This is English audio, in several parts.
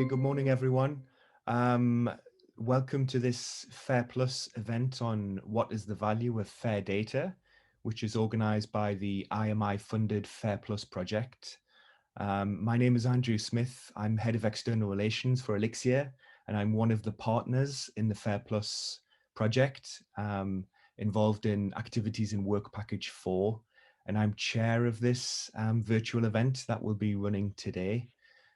Okay, good morning, everyone. Welcome to this FAIRplus event on what is the value of fair data, which is organized by the IMI-funded FAIRplus project. My name is Andrew Smith. I'm Head of External Relations for ELIXIR, and I'm one of the partners in the FAIRplus project, involved in activities in Work Package 4. And I'm chair of this virtual event that will be running today.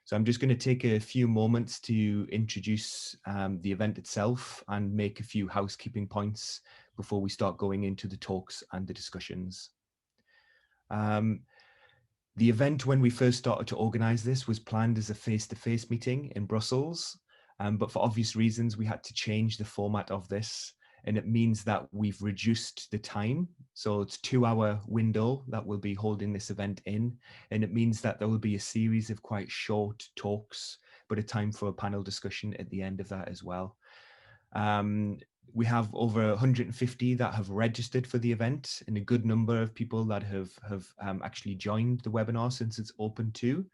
So I'm just going to take a few moments to introduce the event itself and make a few housekeeping points before we start going into the talks and the discussions. The event, when we first started to organize this, was planned as a face-to-face meeting in Brussels, but for obvious reasons, we had to change the format of this. And it means that we've reduced the time. So it's a 2-hour window that we'll be holding this event in. And it means that there will be a series of quite short talks, but a time for a panel discussion at the end of that as well. We have over 150 that have registered for the event, and a good number of people that have actually joined the webinar since it's open too.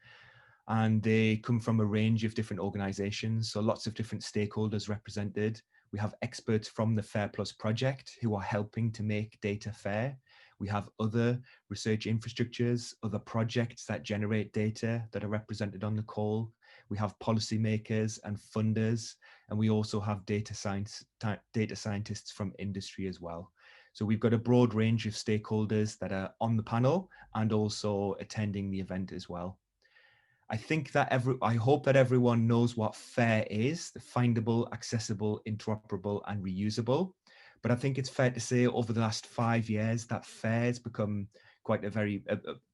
And they come from a range of different organizations, so lots of different stakeholders represented. We have experts from the FAIRplus project who are helping to make data fair. We have other research infrastructures, other projects that generate data that are represented on the call. We have policymakers and funders, and we also have data scientists from industry as well. So we've got a broad range of stakeholders that are on the panel and also attending the event as well. I hope that everyone knows what FAIR is: the findable, accessible, interoperable, and reusable. But I think it's fair to say over the last 5 years that FAIR has become quite a very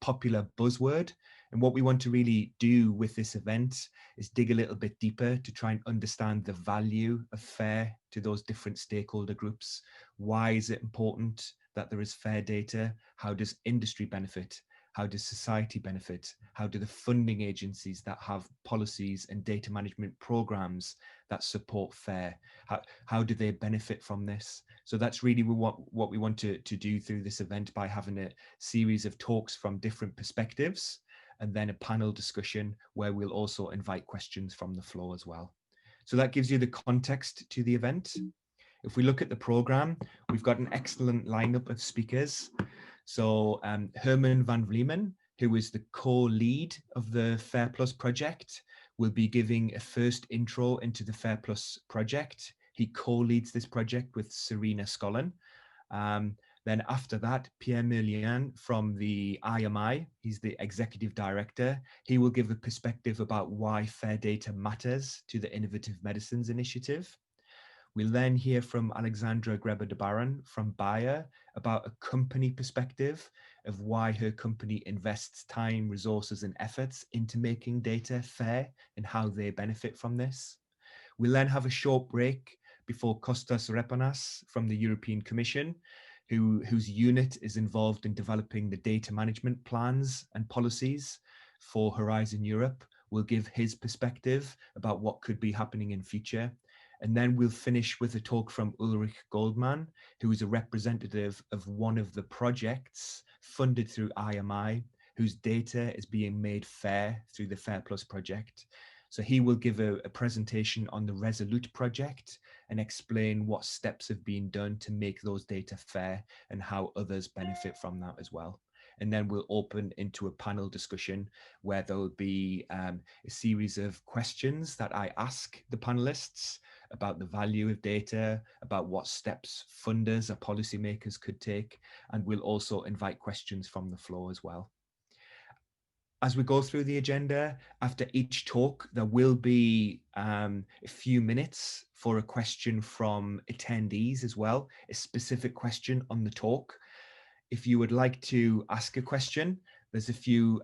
popular buzzword. And what we want to really do with this event is dig a little bit deeper to try and understand the value of FAIR to those different stakeholder groups. Why is it important that there is fair data? How does industry benefit? How does society benefit? How do the funding agencies that have policies and data management programs that support FAIR, how do they benefit from this? So that's really what we want to do through this event by having a series of talks from different perspectives, and then a panel discussion where we'll also invite questions from the floor as well. So that gives you the context to the event. If we look at the program, we've got an excellent lineup of speakers. So Herman van Vlijmen, who is the co-lead of the FAIRplus project, will be giving a first intro into the FAIRplus project. He co-leads this project with Serena Skollen. Then after that, Pierre Meulien from the IMI, he's the executive director. He will give a perspective about why fair data matters to the Innovative Medicines Initiative. We'll then hear from Alexandra Grebe de Barron from Bayer about a company perspective of why her company invests time, resources, and efforts into making data fair and how they benefit from this. We'll then have a short break before Kostas Repanas from the European Commission, whose unit is involved in developing the data management plans and policies for Horizon Europe, will give his perspective about what could be happening in future. And then we'll finish with a talk from Ulrich Goldmann, who is a representative of one of the projects funded through IMI, whose data is being made fair through the FAIRplus project. So he will give a presentation on the RESOLUTE project and explain what steps have been done to make those data fair and how others benefit from that as well. And then we'll open into a panel discussion where there will be a series of questions that I ask the panelists about the value of data, about what steps funders or policymakers could take, and we'll also invite questions from the floor as well. As we go through the agenda, after each talk, there will be a few minutes for a question from attendees as well, a specific question on the talk. If you would like to ask a question, there's a few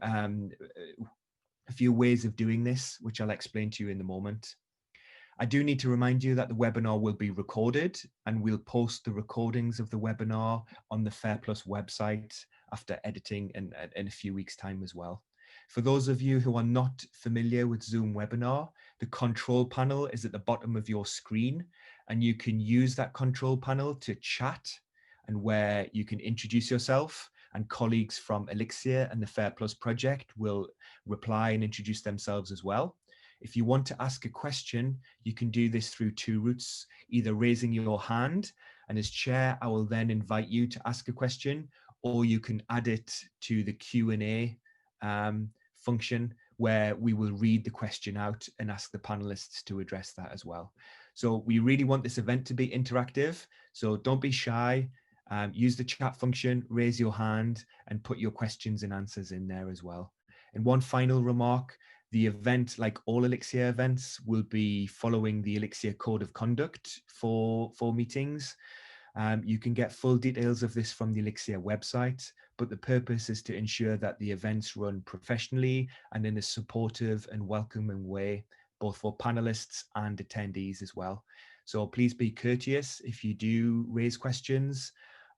ways of doing this, which I'll explain to you in a moment. I do need to remind you that the webinar will be recorded, and we'll post the recordings of the webinar on the FAIRplus website after editing in a few weeks' time as well. For those of you who are not familiar with Zoom webinar, the control panel is at the bottom of your screen, and you can use that control panel to chat, and where you can introduce yourself, and colleagues from ELIXIR and the FAIRplus project will reply and introduce themselves as well. If you want to ask a question, you can do this through two routes, either raising your hand, and as chair, I will then invite you to ask a question, or you can add it to the Q&A function, where we will read the question out and ask the panelists to address that as well. So we really want this event to be interactive, so don't be shy. Use the chat function, raise your hand, and put your questions and answers in there as well. And one final remark, the event, like all ELIXIR events, will be following the ELIXIR Code of Conduct for meetings. You can get full details of this from the ELIXIR website, but the purpose is to ensure that the events run professionally and in a supportive and welcoming way, both for panelists and attendees as well. So please be courteous if you do raise questions,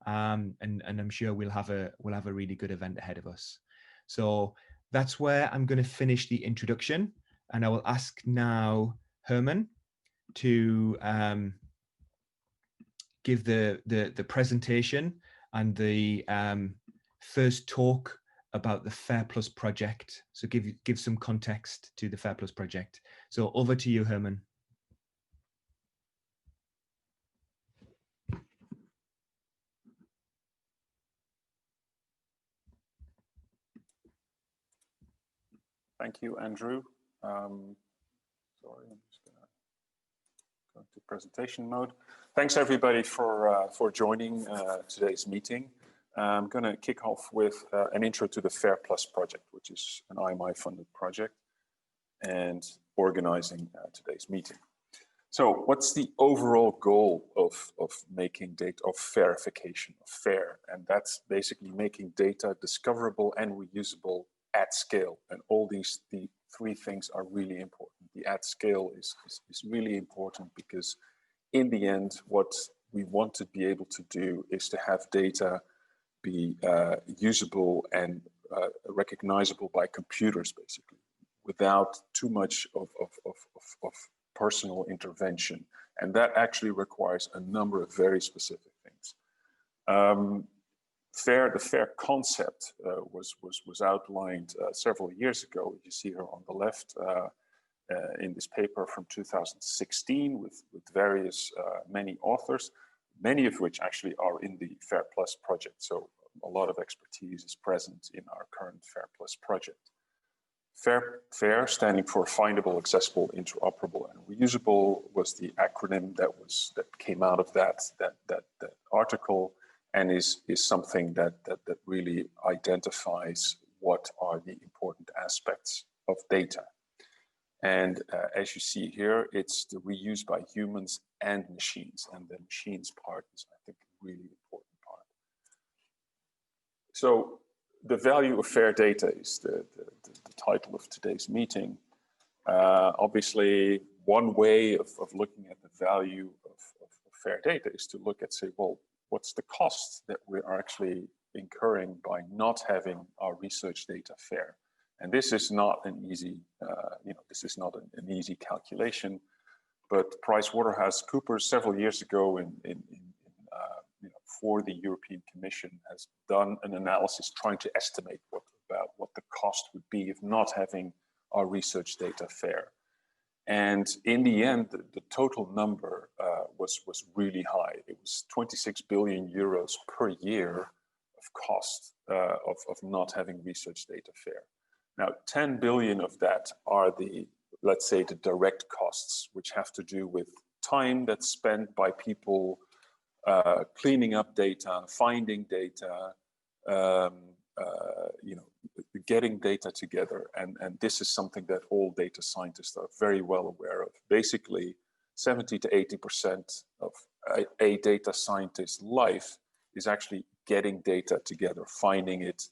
and I'm sure we'll have a really good event ahead of us. So that's where I'm going to finish the introduction, and I will ask now Herman to give the presentation and the first talk about the FAIRplus project. So give some context to the FAIRplus project. So over to you, Herman. Thank you, Andrew. Sorry, I'm just going to go into presentation mode. Thanks everybody for joining today's meeting. I'm going to kick off with an intro to the FAIRplus project, which is an IMI-funded project, and organizing today's meeting. So, what's the overall goal of making data, of FAIRification, of FAIR? And that's basically making data discoverable and reusable at scale. And all the three things are really important. The at scale is really important because in the end, what we want to be able to do is to have data be usable and recognizable by computers, basically, without too much of personal intervention. And that actually requires a number of very specific things. The FAIR concept was outlined several years ago. You see here on the left in this paper from 2016 with various many authors, many of which actually are in the FAIRplus project. So a lot of expertise is present in our current FAIRplus project. FAIR, standing for findable, accessible, interoperable, and reusable, was the acronym that came out of that article, and is something that really identifies what are the important aspects of data. And as you see here, it's the reuse by humans and machines, and the machines part is, I think, a really important part. So the value of FAIR data is the title of today's meeting. Obviously, one way of looking at the value of FAIR data is to look at, say, well, what's the cost that we are actually incurring by not having our research data FAIR? And this is not an easy, this is not an easy calculation. But PricewaterhouseCoopers several years ago, for the European Commission, has done an analysis trying to estimate what the cost would be of not having our research data FAIR. And in the end, the total number was really high. It was 26 billion euros per year of cost of not having research data FAIR. Now, 10 billion of that are let's say, the direct costs, which have to do with time that's spent by people cleaning up data, finding data, getting data together. And this is something that all data scientists are very well aware of. Basically, 70 to 80% of a data scientist's life is actually getting data together, finding it,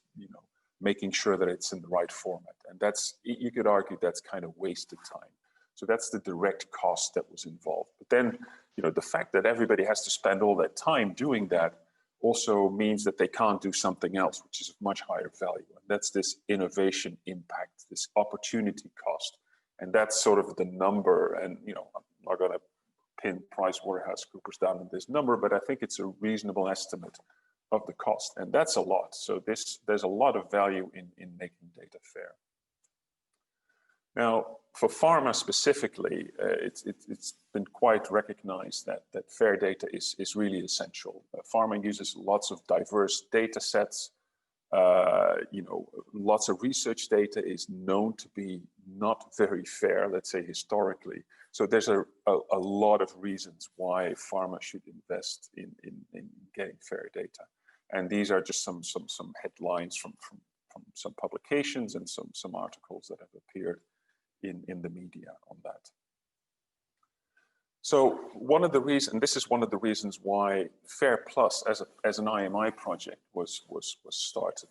making sure that it's in the right format. And you could argue that's kind of wasted time. So that's the direct cost that was involved. But then, the fact that everybody has to spend all that time doing that also means that they can't do something else, which is of much higher value. And that's this innovation impact, this opportunity cost. And that's sort of the number. And, I'm not going to pin PricewaterhouseCoopers down on this number, but I think it's a reasonable estimate of the cost. And that's a lot. So there's a lot of value in making data FAIR. Now, for pharma specifically, it's been quite recognized that fair data is really essential. Pharma uses lots of diverse data sets. You know, lots of research data is known to be not very fair, let's say historically. So there's a lot of reasons why pharma should invest in getting fair data. And these are just some headlines from some publications and some articles that have appeared in the media on that. So one of the reasons, and this is one of the reasons why FAIRplus as an IMI project was started.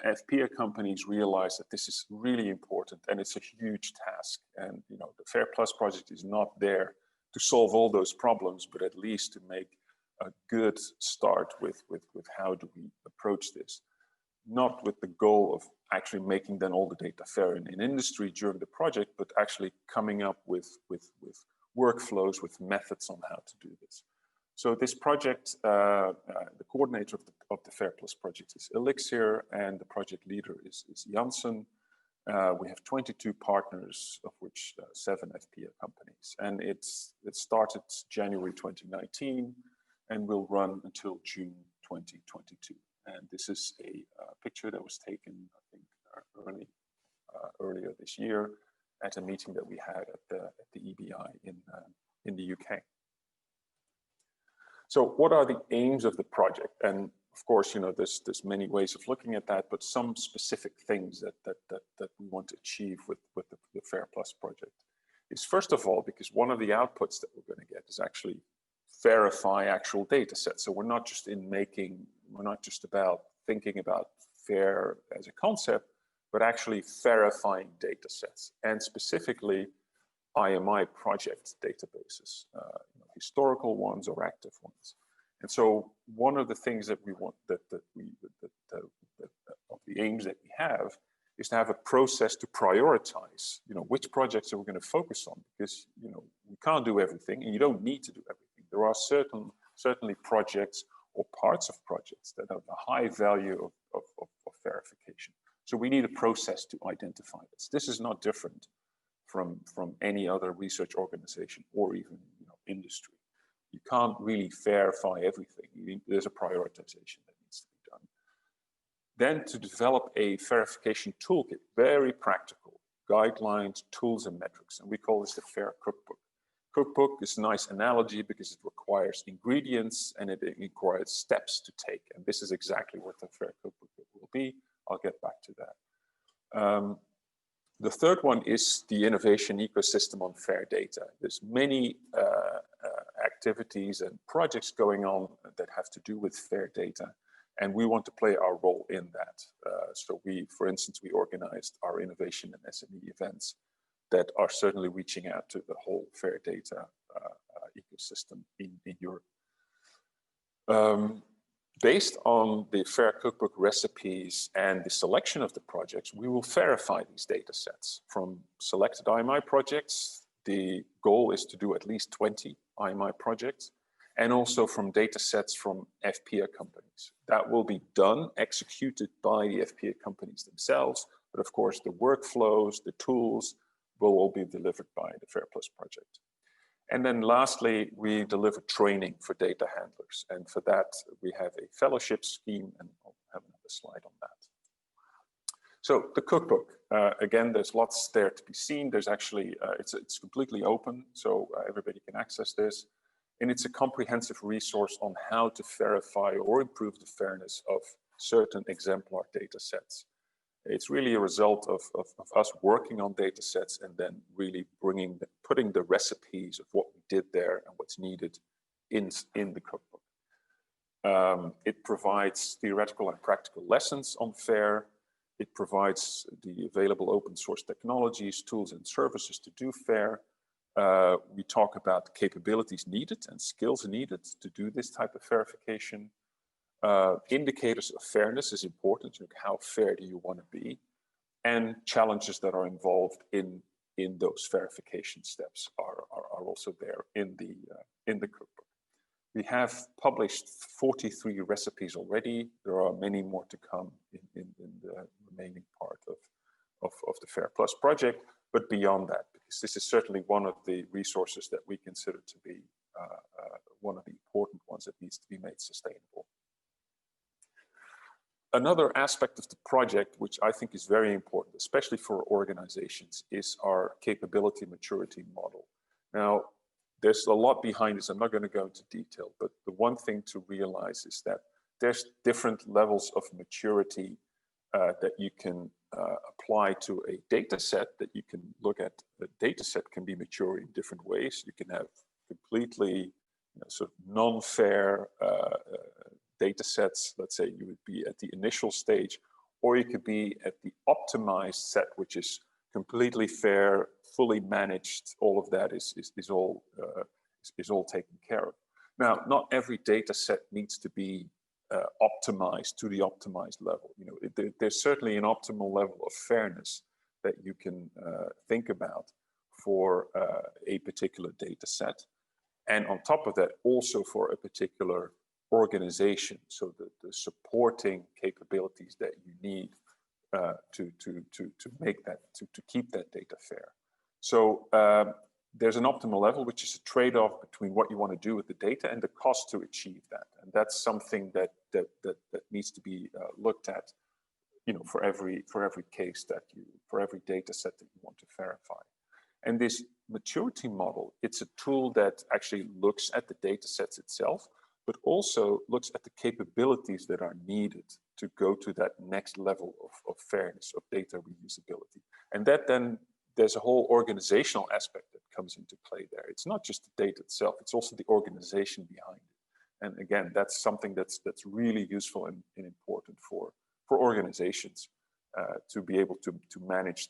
FPA companies realize that this is really important and it's a huge task. And you know, the FAIRplus project is not there to solve all those problems, but at least to make a good start with how do we approach this. Not with the goal of actually making then all the data fair in industry during the project, but actually coming up with workflows, with methods on how to do this. So this project, the coordinator of the FAIRplus project is ELIXIR, and the project leader is Janssen. We have 22 partners, of which 7 FPA companies. And it started January 2019 and will run until June 2022. And this is a picture that was taken, I think, earlier this year at a meeting that we had at the EBI in the UK. So what are the aims of the project? And of course, you know, there's many ways of looking at that, but some specific things that we want to achieve with the FAIRplus project is, first of all, because one of the outputs that we're going to get is actually verify actual data sets. So we're not just about thinking about FAIR as a concept, but actually verifying data sets, and specifically IMI project databases, you know, historical ones or active ones. And so one of the things that we want, of the aims that we have, is to have a process to prioritize, you know, which projects are we going to focus on, because, you know, we can't do everything and you don't need to do everything. There are certainly projects or parts of projects that have a high value of verification. So we need a process to identify this. This is not different from any other research organization or even, you know, industry. You can't really verify everything. There's a prioritization that needs to be done. Then to develop a verification toolkit, very practical, guidelines, tools, and metrics. And we call this the FAIR cookbook. Cookbook is a nice analogy because it requires ingredients and it requires steps to take. And this is exactly what the FAIR cookbook will be. I'll get back to that. The third one is the innovation ecosystem on fair data. There's many activities and projects going on that have to do with fair data, and we want to play our role in that. So for instance, we organized our innovation and SME events that are certainly reaching out to the whole fair data ecosystem in Europe. Based on the FAIR cookbook recipes and the selection of the projects, we will verify these data sets. From selected IMI projects, the goal is to do at least 20 IMI projects, and also from data sets from FPA companies. That will be done, executed by the FPA companies themselves, but of course the workflows, the tools will all be delivered by the FAIRplus project. And then lastly, we deliver training for data handlers. And for that, we have a fellowship scheme, and I'll have another slide on that. So the cookbook, again, there's lots there to be seen. There's actually, it's completely open, so everybody can access this. And it's a comprehensive resource on how to verify or improve the fairness of certain exemplar data sets. It's really a result of us working on data sets and then really putting the recipes of what we did there and what's needed in the cookbook. It provides theoretical and practical lessons on FAIR. It provides the available open source technologies, tools, and services to do FAIR. We talk about capabilities needed and skills needed to do this type of verification. Indicators of fairness is important. How fair do you want to be? And challenges that are involved in those verification steps are also there in the cookbook. We have published 43 recipes already. There are many more to come in the remaining part of the FAIRplus project, but beyond that, because this is certainly one of the resources that we consider to be one of the important ones that needs to be made sustainable. Another aspect of the project, which I think is very important, especially for organizations, is our capability maturity model. Now, there's a lot behind this. I'm not going to go into detail, but the one thing to realize is that there's different levels of maturity that you can apply to a data set that you can look at. The data set can be mature in different ways. You can have completely sort of non-fair data sets. Let's say you would be at the initial stage, or you could be at the optimized set, which is completely fair, fully managed. All of that is all taken care of. Now, not every data set needs to be optimized to the optimized level. There's certainly an optimal level of fairness that you can think about for a particular data set, and on top of that, also for a particular organization. So the supporting capabilities that you need to make that, to keep that data fair. So there's an optimal level, which is a trade-off between what you want to do with the data and the cost to achieve that. And that's something that needs to be looked at, for every case for every data set that you want to verify. And this maturity model, it's a tool that actually looks at the data sets itself, but also looks at the capabilities that are needed to go to that next level of fairness, of data reusability. And that then, there's a whole organizational aspect that comes into play there. It's not just the data itself, it's also the organization behind it. And again, that's something that's really useful and important for organizations to be able to manage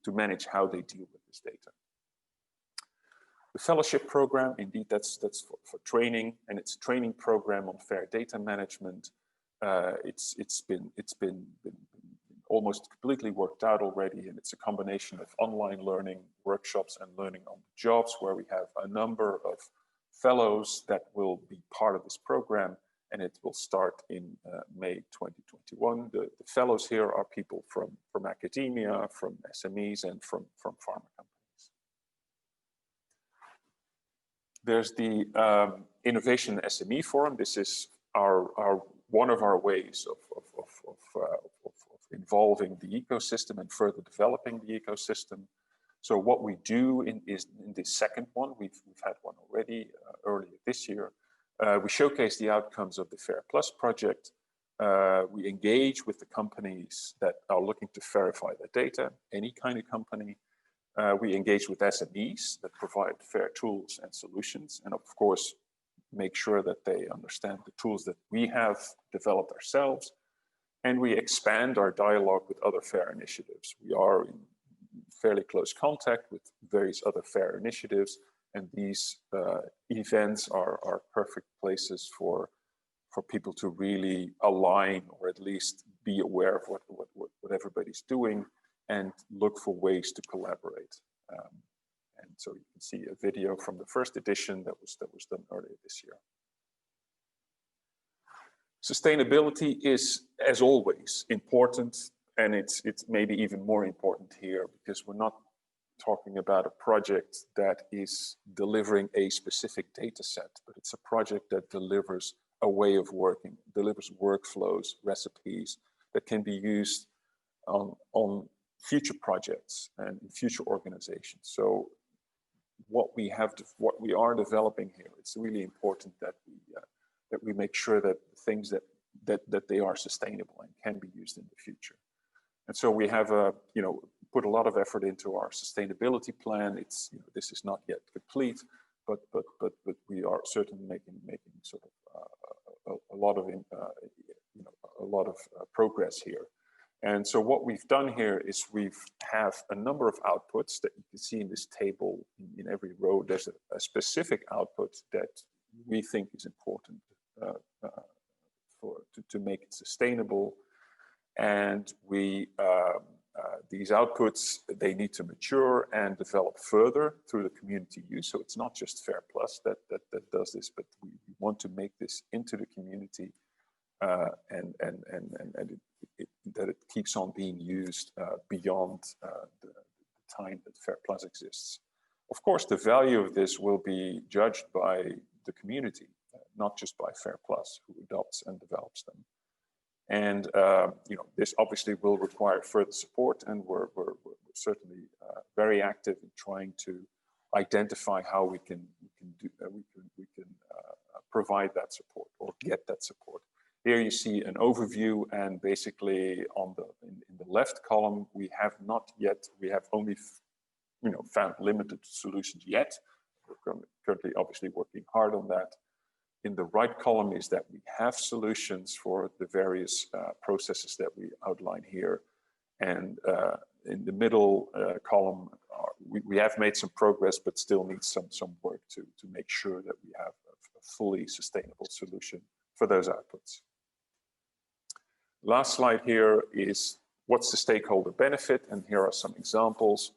to manage how they deal with this data. The fellowship program, indeed, that's for training, and it's a training program on fair data management. It's been almost completely worked out already, and it's a combination of online learning, workshops, and learning on the jobs, where we have a number of fellows that will be part of this program, and it will start in May 2021. The fellows here are people from academia, from SMEs, and from pharma companies. There's the Innovation SME Forum. This is one of our ways of involving the ecosystem and further developing the ecosystem. So what we do is in this second one, we've had one already earlier this year. We showcase the outcomes of the FAIRplus project. We engage with the companies that are looking to verify their data, any kind of company. We engage with SMEs that provide fair tools and solutions, and of course, make sure that they understand the tools that we have developed ourselves. And we expand our dialogue with other FAIR initiatives. We are in fairly close contact with various other FAIR initiatives, and these events are perfect places for people to really align, or at least be aware of what everybody's doing, and look for ways to collaborate. And so you can see a video from the first edition that was done earlier this year. Sustainability is, as always, important, and it's maybe even more important here, because we're not talking about a project that is delivering a specific data set, but it's a project that delivers a way of working, delivers workflows, recipes that can be used on future projects and in future organizations. So what we are developing here, it's really important that we make sure that things that they are sustainable and can be used in the future. And so we have put a lot of effort into our sustainability plan. It's this is not yet complete, but we are certainly making sort of a lot of progress here. And so what we've done here is we have a number of outputs that you can see in this table. In every row, there's a specific output that we think is important to make it sustainable. And these outputs, they need to mature and develop further through the community use. So it's not just FAIRplus that does this, but we want to make this into the community and that it keeps on being used beyond the time that FAIRplus exists. Of course, the value of this will be judged by the community, not just by FAIRplus, who adopts and develops them. And this obviously will require further support, and we're certainly very active in trying to identify how we can provide that support or get that support. Here you see an overview, and basically in the left column we have only found limited solutions yet. We're currently obviously working hard on that. In the right column is that we have solutions for the various processes that we outline here. And in the middle column, we have made some progress, but still need some work to make sure that we have a fully sustainable solution for those outputs. Last slide here is what's the stakeholder benefit, and here are some examples.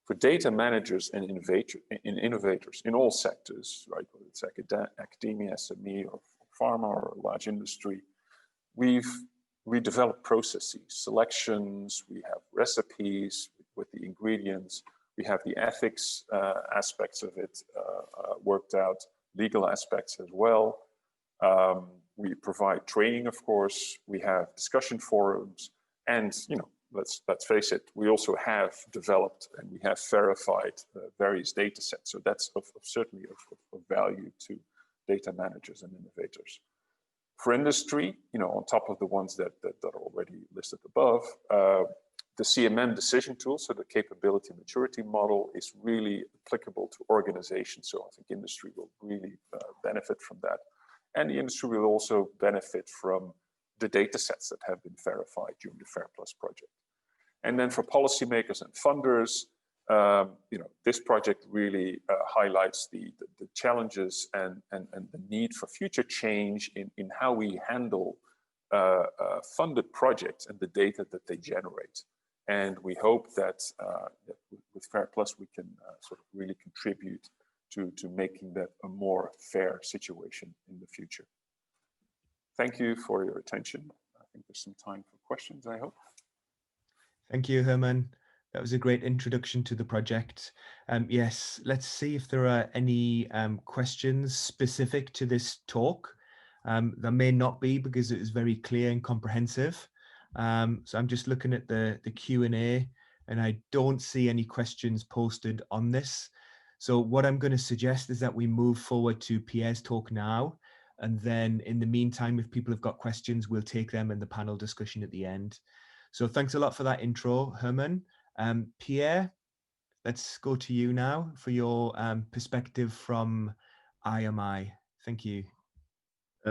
For data managers and innovators in all sectors, right, whether it's academia, SME, or pharma, or large industry, we develop processes, selections, we have recipes with the ingredients, we have the ethics aspects of it worked out, legal aspects as well. We provide training, of course, we have discussion forums, and let's face it, we also have developed and we have verified various data sets. So that's certainly of value to data managers and innovators. For industry, on top of the ones that are already listed above, the CMM decision tool, so the capability maturity model, is really applicable to organizations. So I think industry will really benefit from that. And the industry will also benefit from the data sets that have been verified during the FAIRplus project. And then for policymakers and funders, this project really highlights the challenges and the need for future change in how we handle funded projects and the data that they generate. And we hope that with FAIRplus we can sort of really contribute to making that a more fair situation in the future. Thank you for your attention. I think there's some time for questions, I hope. Thank you, Herman. That was a great introduction to the project. Yes, let's see if there are any questions specific to this talk. There may not be, because it is very clear and comprehensive. So I'm just looking at the Q&A, and I don't see any questions posted on this. So what I'm going to suggest is that we move forward to Pierre's talk now. And then in the meantime, if people have got questions, we'll take them in the panel discussion at the end. So thanks a lot for that intro, Herman. Pierre, let's go to you now for your perspective from IMI. Thank you.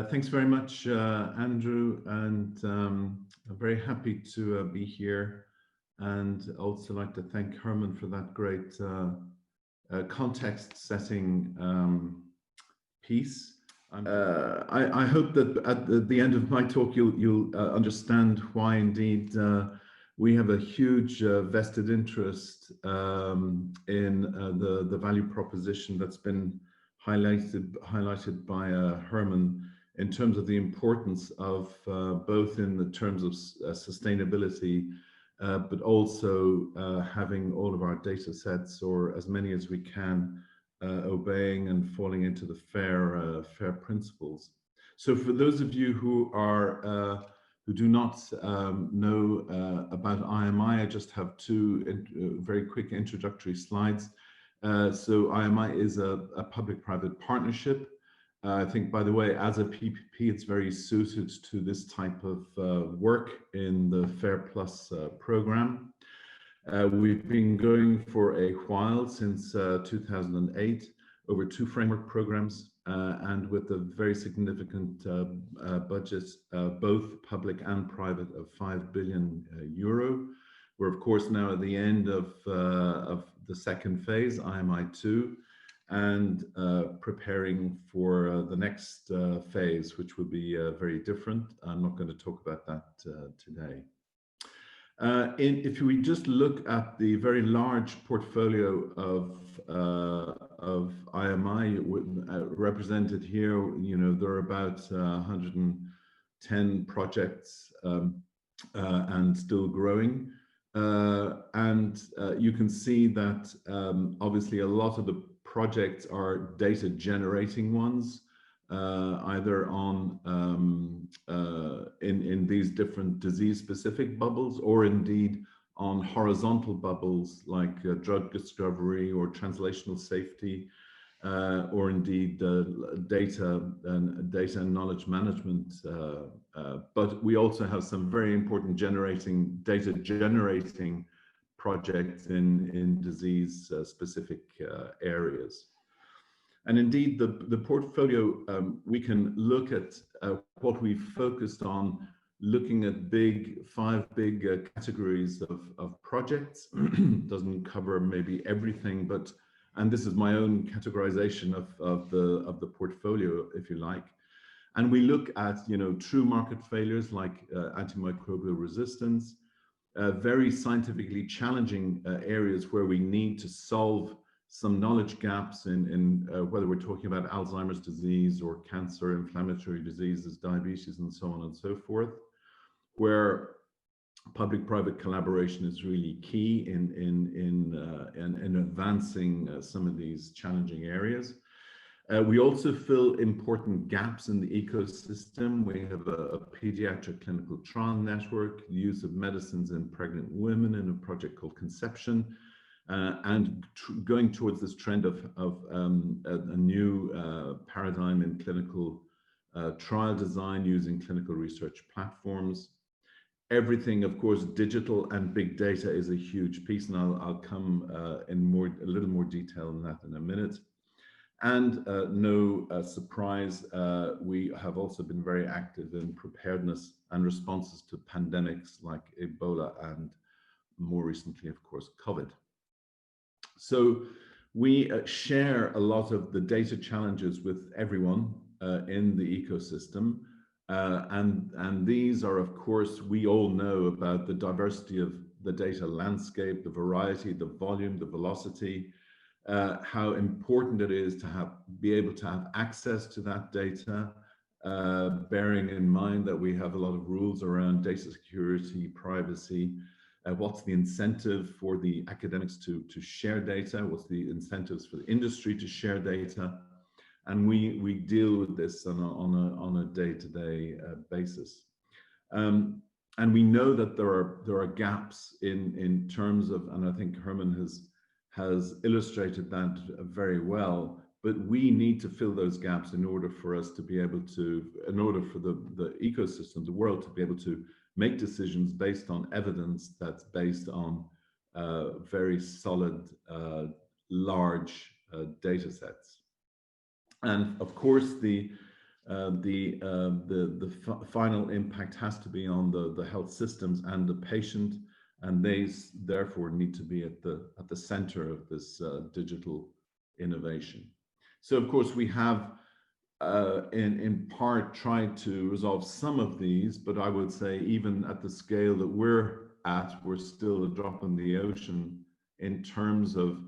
Thanks very much, Andrew, and I'm very happy to be here, and also like to thank Herman for that great context-setting piece. I hope that at the end of my talk you'll understand why indeed we have a huge vested interest in the value proposition that's been highlighted by Herman, in terms of the importance of both in the terms of sustainability, but also having all of our data sets, or as many as we can, obeying and falling into the FAIR principles. So for those of you who do not know about IMI, I just have two very quick introductory slides. So IMI is a public-private partnership. I think, by the way, as a PPP, it's very suited to this type of work in the FAIRplus program. We've been going for a while, since 2008, over 2 framework programs, and with a very significant budget, both public and private, of 5 billion euro. We're of course now at the end of the second phase, IMI 2, and preparing for the next phase, which will be very different. I'm not going to talk about that today. If we just look at the very large portfolio of IMI represented here, there are about 10 projects and still growing. You can see that obviously a lot of the projects are data generating ones, either on in these different disease specific bubbles, or indeed on horizontal bubbles like drug discovery or translational safety, or indeed data and knowledge management. But we also have some very important data generating projects in disease specific areas. And indeed, the portfolio, we can look at what we focused on, looking at 5 big categories of projects. Doesn't cover maybe everything, but, and this is my own categorization of the portfolio, if you like. And we look at, you know, true market failures like antimicrobial resistance, very scientifically challenging areas where we need to solve some knowledge gaps in whether we're talking about Alzheimer's disease or cancer, inflammatory diseases, diabetes, and so on and so forth, where public-private collaboration is really key in advancing some of these challenging areas. We also fill important gaps in the ecosystem. We have a pediatric clinical trial network, the use of medicines in pregnant women in a project called Conception, and going towards this trend of a new paradigm in clinical trial design using clinical research platforms. Everything, of course, digital and big data is a huge piece, and I'll come in a little more detail on that in a minute. And no surprise, we have also been very active in preparedness and responses to pandemics like Ebola and more recently, of course, COVID. So we share a lot of the data challenges with everyone in the ecosystem. And these are, of course, we all know about the diversity of the data landscape, the variety, the volume, the velocity, how important it is to be able to have access to that data, bearing in mind that we have a lot of rules around data security, privacy. What's the incentive for the academics to share data? What's the incentives for the industry to share data? And we deal with this on a day-to-day basis. And we know that there are gaps in terms of, and I think Herman has illustrated that very well, but we need to fill those gaps in order for us to be able to, in order for the ecosystem, the world, to be able to make decisions based on evidence that's based on very solid, large data sets. And of course, the final impact has to be on the health systems and the patient, and they therefore need to be at the center of this digital innovation. So of course we have in part tried to resolve some of these, but I would say even at the scale that we're at, we're still a drop in the ocean in terms of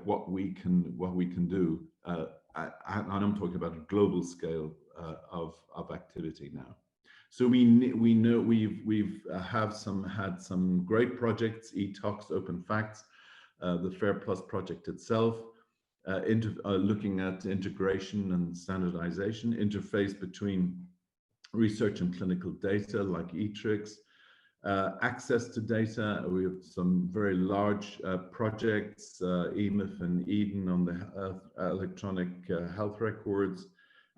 what we can do. And I'm talking about a global scale of activity now. So we know we've had some great projects, eTox, Open Facts, the FAIRplus project itself, looking at integration and standardization, interface between research and clinical data like eTrix, access to data. We have some very large projects, EMIF and Eden on the electronic health records.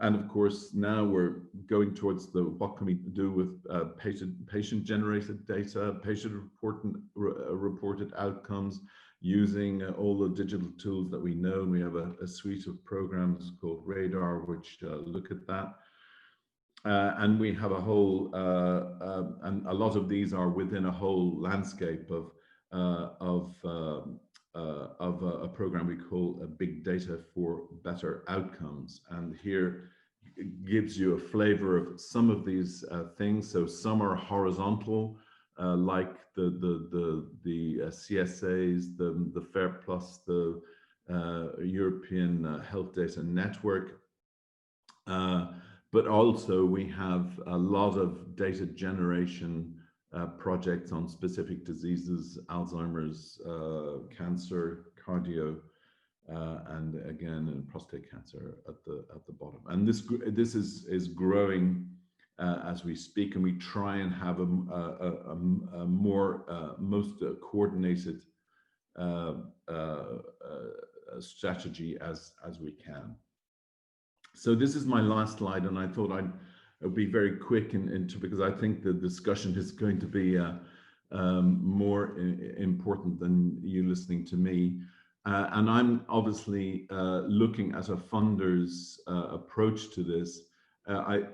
And of course, now we're going towards what can we do with patient-generated data, patient-reported outcomes, using all the digital tools that we know. And we have a suite of programs called Radar, which look at that. And we have a whole, and a lot of these are within a whole landscape of a program we call Big Data for Better Outcomes. And here it gives you a flavor of some of these things. So some are horizontal, like the CSAs, the FAIRplus, the European Health Data Network. but also we have a lot of data generation projects on specific diseases, Alzheimer's, cancer, cardio, and again, prostate cancer at the bottom. And this is growing as we speak, and we try and have a more most coordinated strategy as we can. So this is my last slide, and I thought I'd be very quick because I think the discussion is going to be more important than you listening to me. And I'm obviously looking at a funder's approach to this. I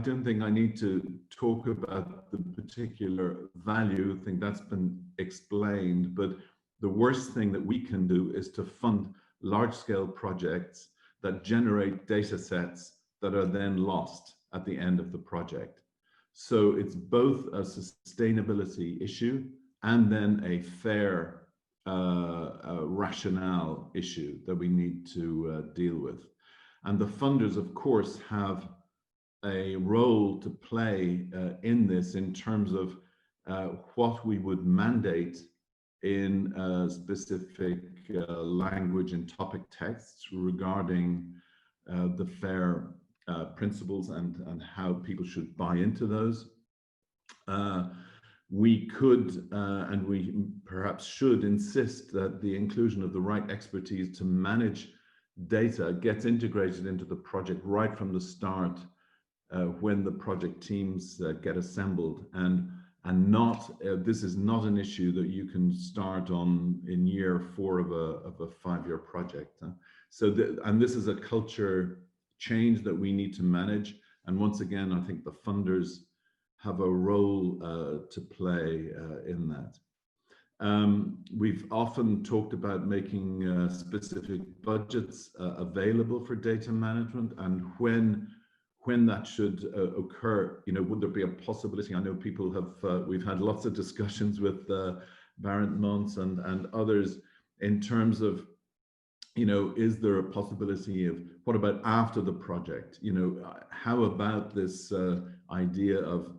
don't think I need to talk about the particular value. I think that's been explained, but the worst thing that we can do is to fund large-scale projects that generate data sets that are then lost at the end of the project. So it's both a sustainability issue and then a fair rationale issue that we need to deal with. And the funders, of course, have a role to play in this in terms of what we would mandate in specific language and topic texts regarding the FAIR principles and how people should buy into those. We could and we perhaps should insist that the inclusion of the right expertise to manage data gets integrated into the project right from the start when the project teams get assembled, and not this is not an issue that you can start on in year 4 of a 5-year project. So and this is a culture change that we need to manage, and once again I think the funders have a role to play in that. We've often talked about making specific budgets available for data management, and when that should occur, would there be a possibility? I know people have, we've had lots of discussions with Barron and others in terms of, is there a possibility of, what about after the project? How about this idea of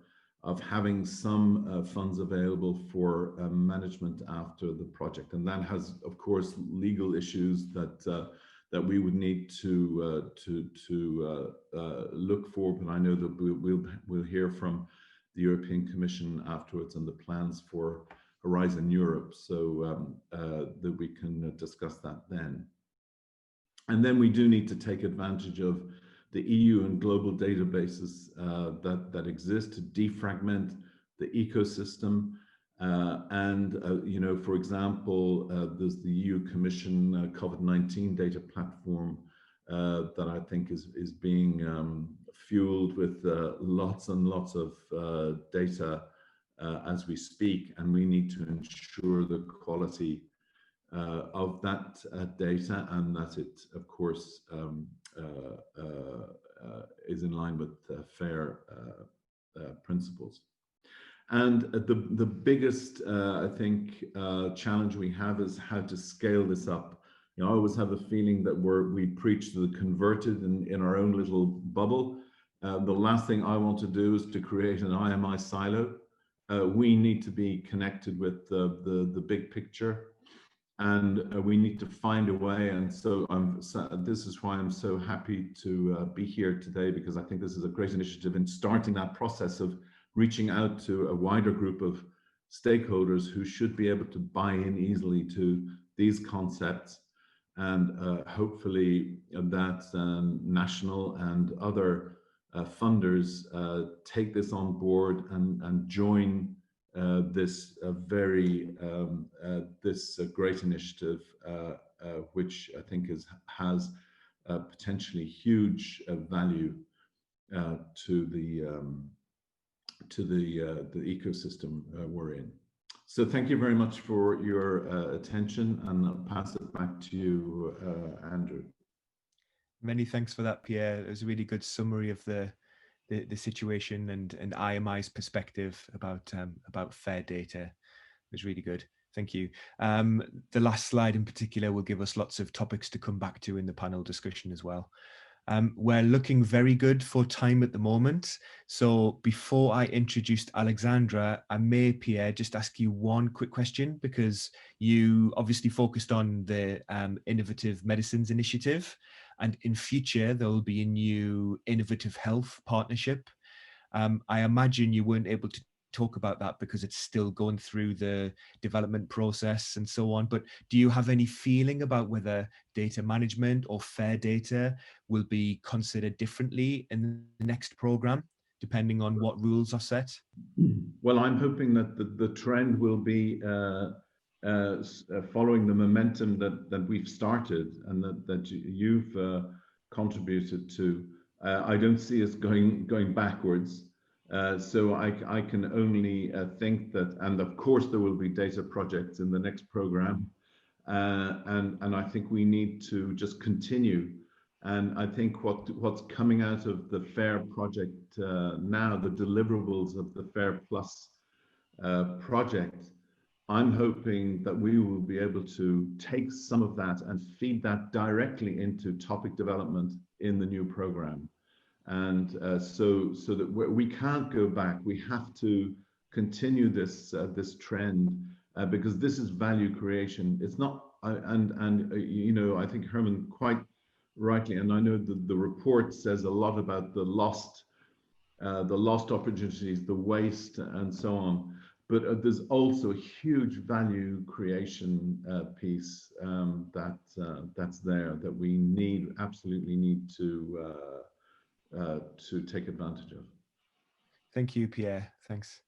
having some funds available for management after the project? And that has, of course, legal issues that we would need to look for. But I know that we'll hear from the European Commission afterwards on the plans for Horizon Europe, so that we can discuss that then. And then we do need to take advantage of the EU and global databases that exist to defragment the ecosystem. For example, there's the EU Commission COVID-19 data platform that I think is being fueled with lots and lots of data as we speak, and we need to ensure the quality of that data, and that it, of course, is in line with FAIR principles. And the biggest, I think, challenge we have is how to scale this up. I always have a feeling that we preach to the converted in our own little bubble. The last thing I want to do is to create an IMI silo. We need to be connected with the big picture, and we need to find a way. And so this is why I'm so happy to be here today, because I think this is a great initiative in starting that process of reaching out to a wider group of stakeholders who should be able to buy in easily to these concepts, and hopefully that national and other funders take this on board and join this great initiative, which I think has potentially huge value to the ecosystem we're in. So thank you very much for your attention, and I'll pass it back to you, Andrew. Many thanks for that, Pierre. It was a really good summary of the situation and IMI's perspective about FAIR data. It was really good. Thank you. The last slide in particular will give us lots of topics to come back to in the panel discussion as well. We're looking very good for time at the moment. So before I introduced Alexandra, I may, Pierre, just ask you one quick question, because you obviously focused on the Innovative Medicines Initiative, and in future there will be a new Innovative Health Partnership. I imagine you weren't able to talk about that because it's still going through the development process and so on, but do you have any feeling about whether data management or fair data will be considered differently in the next program, depending on what rules are set? Well, I'm hoping that the trend will be following the momentum that we've started and that you've contributed to. I don't see us going backwards. So I can only think that, and of course there will be data projects in the next program, and I think we need to just continue. And I think what's coming out of the FAIR project now, the deliverables of the FAIRplus project, I'm hoping that we will be able to take some of that and feed that directly into topic development in the new program. And so that we can't go back. We have to continue this this trend because this is value creation. It's not, and you know, I think Herman quite rightly, and I know the report says a lot about the lost opportunities, the waste, and so on. But there's also a huge value creation piece that's there that we absolutely need to take advantage of. Thank you, Pierre. Thanks.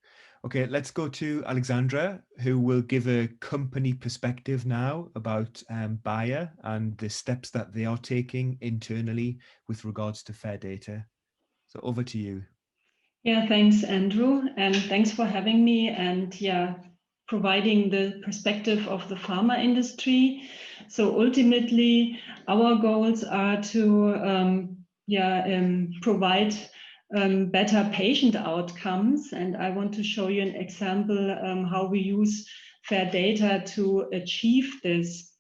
Okay, let's go to Alexandra, who will give a company perspective now about Bayer and the steps that they are taking internally with regards to fair data. So over to you. Yeah, thanks, Andrew, and thanks for having me and providing the perspective of the pharma industry. So ultimately, our goals are to provide better patient outcomes, and I want to show you an example how we use fair data to achieve this.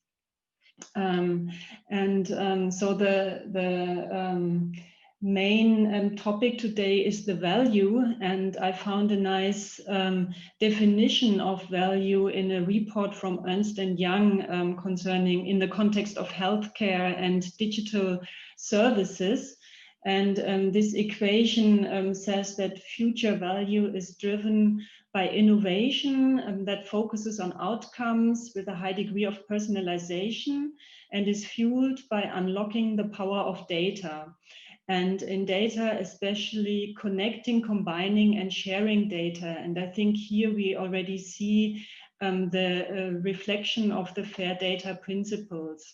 So the main topic today is the value, and I found a nice definition of value in a report from Ernst & Young concerning in the context of healthcare and digital services. And this equation says that future value is driven by innovation that focuses on outcomes with a high degree of personalization and is fueled by unlocking the power of data. And in data, especially connecting, combining, and sharing data. And I think here we already see the reflection of the fair data principles.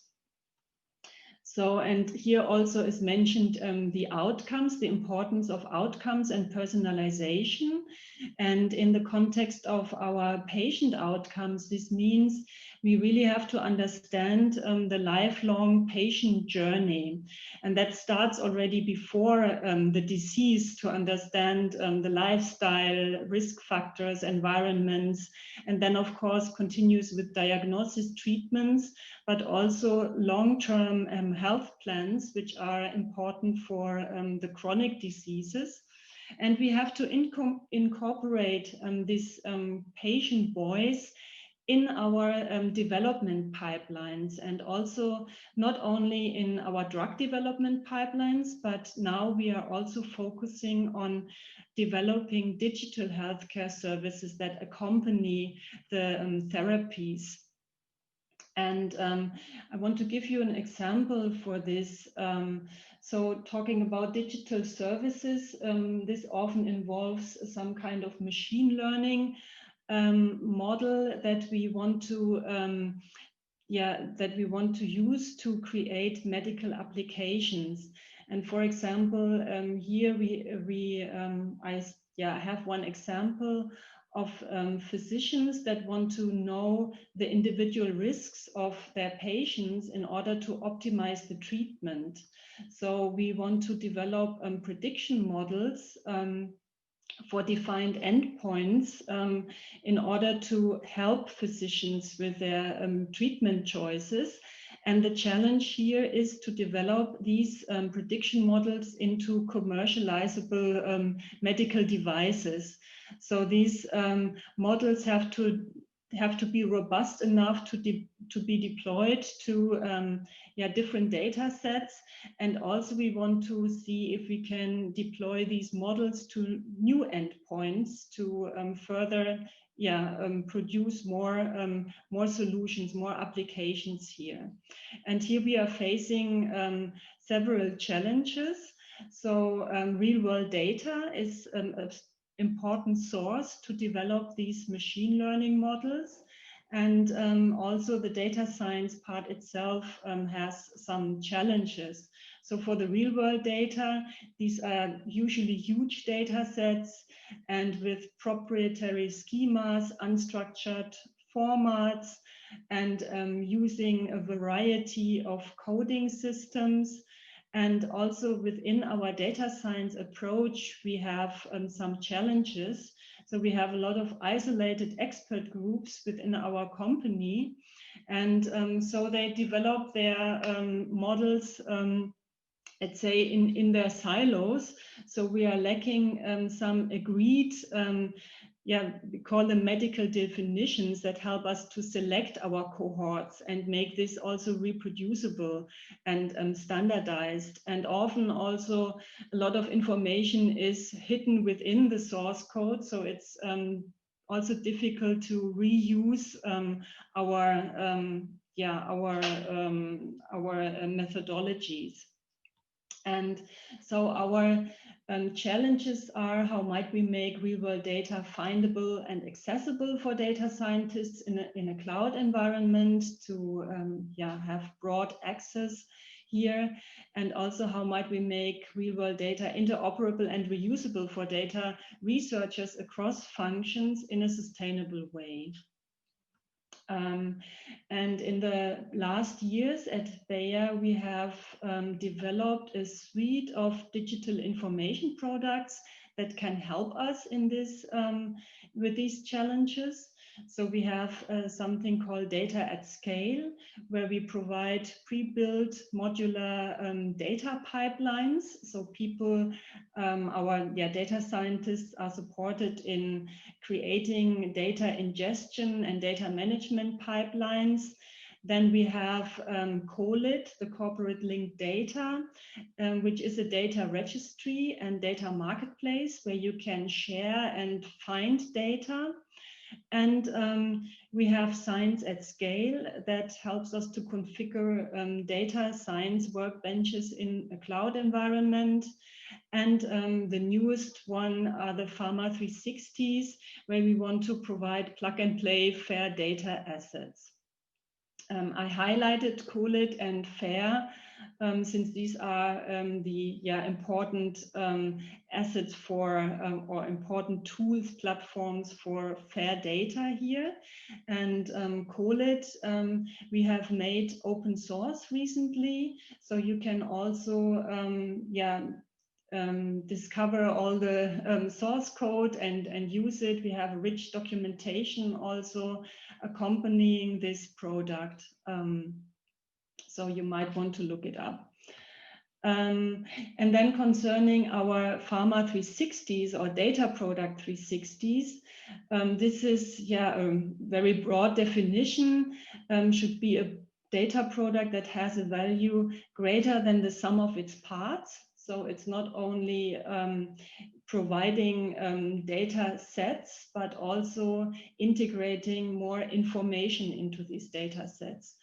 So, and here also is mentioned the outcomes, the importance of outcomes and personalization. And in the context of our patient outcomes, this means we really have to understand the lifelong patient journey. And that starts already before the disease, to understand the lifestyle, risk factors, environments, and then of course continues with diagnosis, treatments, but also long-term health plans, which are important for the chronic diseases. And we have to incorporate this patient voice in our development pipelines, and also not only in our drug development pipelines, but now we are also focusing on developing digital healthcare services that accompany the therapies. And I want to give you an example for this. So talking about digital services, this often involves some kind of machine learning model that we want to use to create medical applications. And for example, here I have one example of physicians that want to know the individual risks of their patients in order to optimize the treatment. So we want to develop prediction models for defined endpoints in order to help physicians with their treatment choices. And the challenge here is to develop these prediction models into commercializable medical devices. So these models have to be robust enough to be deployed to different data sets. And also we want to see if we can deploy these models to new endpoints to further produce more solutions, more applications here. And here we are facing several challenges. So real world data is an important source to develop these machine learning models. And also the data science part itself has some challenges. So for the real world data, these are usually huge data sets and with proprietary schemas, unstructured formats, and using a variety of coding systems. And also within our data science approach, we have some challenges. So we have a lot of isolated expert groups within our company. And so they develop their models, let's say, in their silos. So we are lacking some agreed, we call them medical definitions that help us to select our cohorts and make this also reproducible and standardized. And often also a lot of information is hidden within the source code. So it's also difficult to reuse our methodologies. And so our challenges are, how might we make real-world data findable and accessible for data scientists in a cloud environment to have broad access here? And also, how might we make real-world data interoperable and reusable for data researchers across functions in a sustainable way? And in the last years at Bayer, we have developed a suite of digital information products that can help us in this with these challenges. So we have something called Data at Scale, where we provide pre-built modular data pipelines. So people, our data scientists are supported in creating data ingestion and data management pipelines. Then we have COLID, the corporate linked data, which is a data registry and data marketplace where you can share and find data. And we have Science at Scale that helps us to configure data science workbenches in a cloud environment. And the newest one are the Pharma 360s, where we want to provide plug and play FAIR data assets. I highlighted COLID and FAIR since these are the important assets for or important tools, platforms for FAIR data here. And COLID we have made open source recently, so you can also discover all the source code and use it. We have rich documentation also accompanying this product. So you might want to look it up. And then concerning our Pharma 360s or data product 360s, this is a very broad definition, should be a data product that has a value greater than the sum of its parts. So it's not only providing data sets, but also integrating more information into these data sets.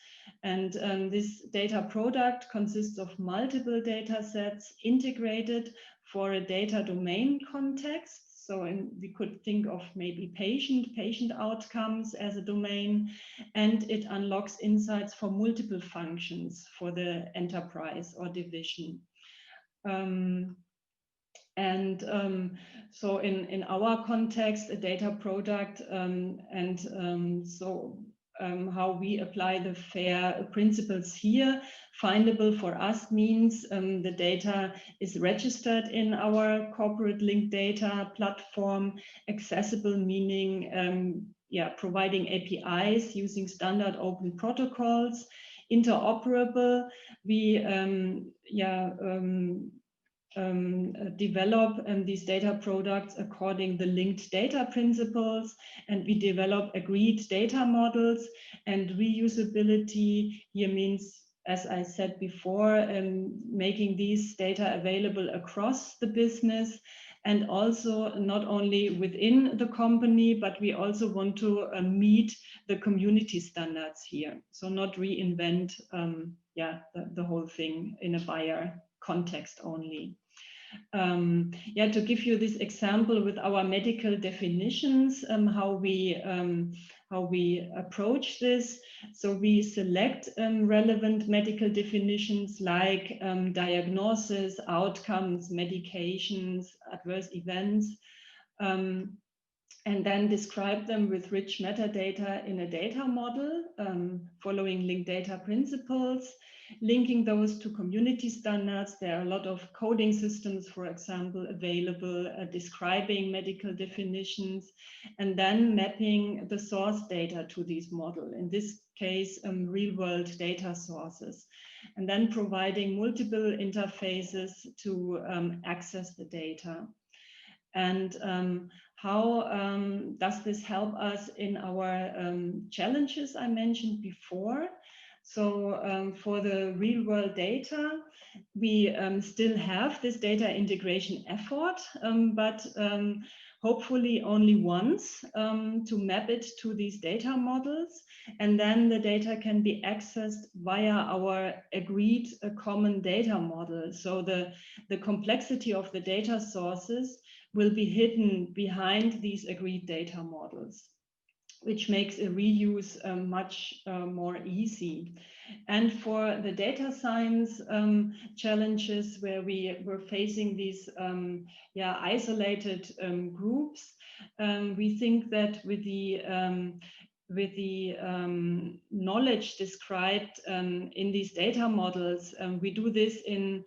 And this data product consists of multiple data sets integrated for a data domain context. So we could think of maybe patient outcomes as a domain, and it unlocks insights for multiple functions for the enterprise or division. So in our context, a data product, how we apply the FAIR principles here. Findable for us means the data is registered in our corporate linked data platform. Accessible meaning providing APIs using standard open protocols. interoperable. We develop these data products according the linked data principles, and we develop agreed data models. And reusability here means, as I said before, making these data available across the business, and also not only within the company, but we also want to meet the community standards here. So not reinvent the whole thing in a buyer context only. To give you this example with our medical definitions, how we approach this. So we select relevant medical definitions like diagnosis, outcomes, medications, adverse events, and then describe them with rich metadata in a data model, following linked data principles, linking those to community standards. There are a lot of coding systems, for example, available describing medical definitions, and then mapping the source data to these models, in this case, real-world data sources, and then providing multiple interfaces to access the data. And how does this help us in our challenges I mentioned before? So for the real world data, we still have this data integration effort, but hopefully only once to map it to these data models. And then the data can be accessed via our agreed common data model. So the complexity of the data sources will be hidden behind these agreed data models, which makes a reuse much more easy. And for the data science challenges where we were facing these isolated groups, we think that with the knowledge described in these data models, we do this in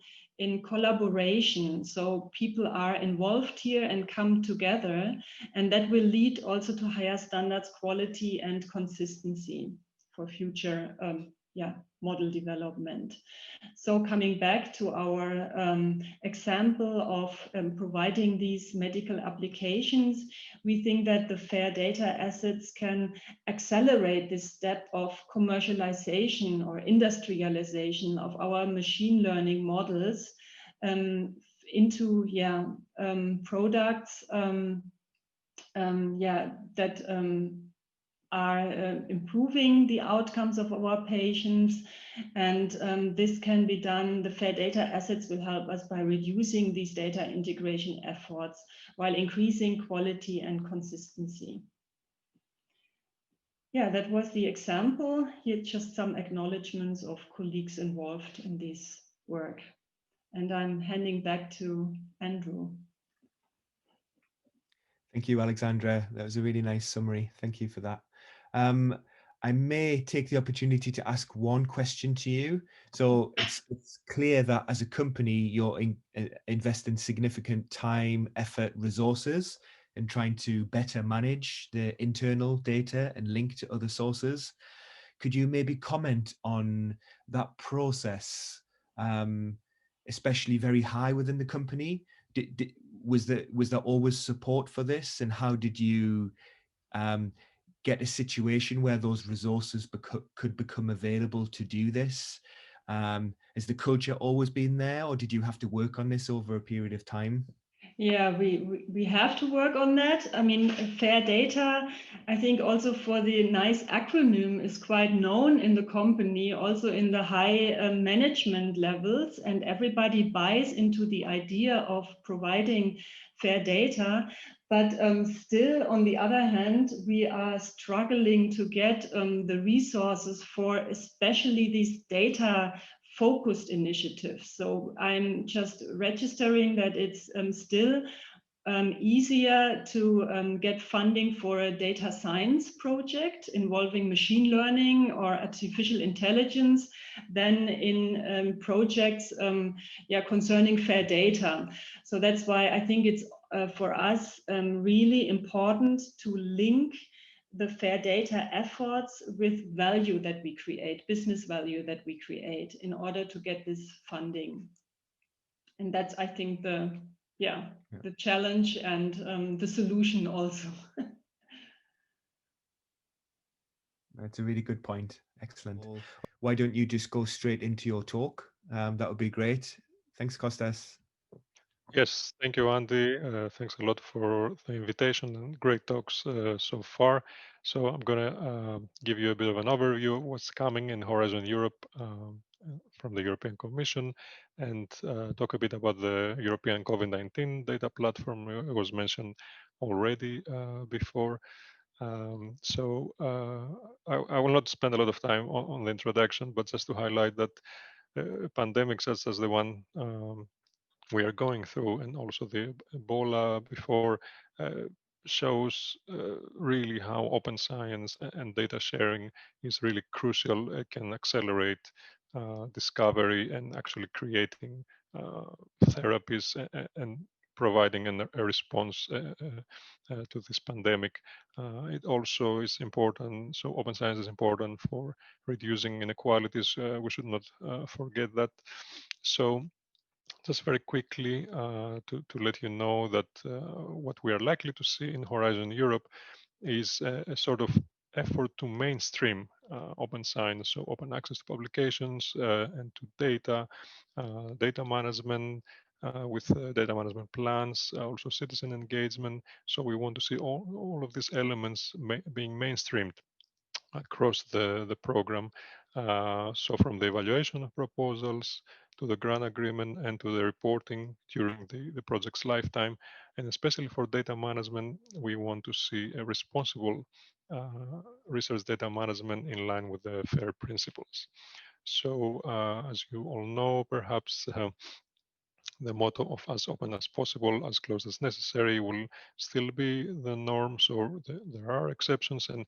collaboration. So people are involved here and come together, and that will lead also to higher standards, quality, and consistency for future model development. So coming back to our example of providing these medical applications, we think that the FAIR data assets can accelerate this step of commercialization or industrialization of our machine learning models into products that are improving the outcomes of our patients. And this can be done, the FAIR data assets will help us by reducing these data integration efforts while increasing quality and consistency. Yeah, that was the example. Here just some acknowledgements of colleagues involved in this work. And I'm handing back to Andrew. Thank you, Alexandra. That was a really nice summary. Thank you for that. I may take the opportunity to ask one question to you. So it's clear that as a company, you're investing significant time, effort, resources in trying to better manage the internal data and link to other sources. Could you maybe comment on that process, especially very high within the company? Was there always support for this, and how did you get a situation where those resources could become available to do this? Has the culture always been there, or did you have to work on this over a period of time? Yeah, we have to work on that. I mean, FAIR data, I think also for the nice acronym, is quite known in the company, also in the high management levels, and everybody buys into the idea of providing FAIR data. But still, on the other hand, we are struggling to get the resources for especially these data focused initiatives. So I'm just registering that it's still easier to get funding for a data science project involving machine learning or artificial intelligence than in projects concerning FAIR data. So that's why I think it's for us really important to link the fair data efforts with value that we create, business value that we create in order to get this funding. And that's, I think, the challenge and the solution also. That's a really good point. Excellent. Why don't you just go straight into your talk? That would be great. Thanks, Kostas. Yes, thank you, Andy. Thanks a lot for the invitation and great talks so far. So I'm going to give you a bit of an overview of what's coming in Horizon Europe from the European Commission and talk a bit about the European COVID-19 data platform. It was mentioned already before. I will not spend a lot of time on the introduction, but just to highlight that pandemics such as the one we are going through, and also the Ebola before, shows really how open science and data sharing is really crucial. It can accelerate discovery and actually creating therapies and providing a response to this pandemic. It also is important, so open science is important for reducing inequalities. We should not forget that. So just very quickly to let you know that what we are likely to see in Horizon Europe is a sort of effort to mainstream open science, so open access to publications and to data, data management with data management plans, also citizen engagement. So we want to see all of these elements being mainstreamed across the program. So from the evaluation of proposals to the grant agreement and to the reporting during the project's lifetime. And especially for data management, we want to see a responsible research data management in line with the FAIR principles. So as you all know, perhaps the motto of as open as possible, as close as necessary will still be the norm. So there are exceptions, and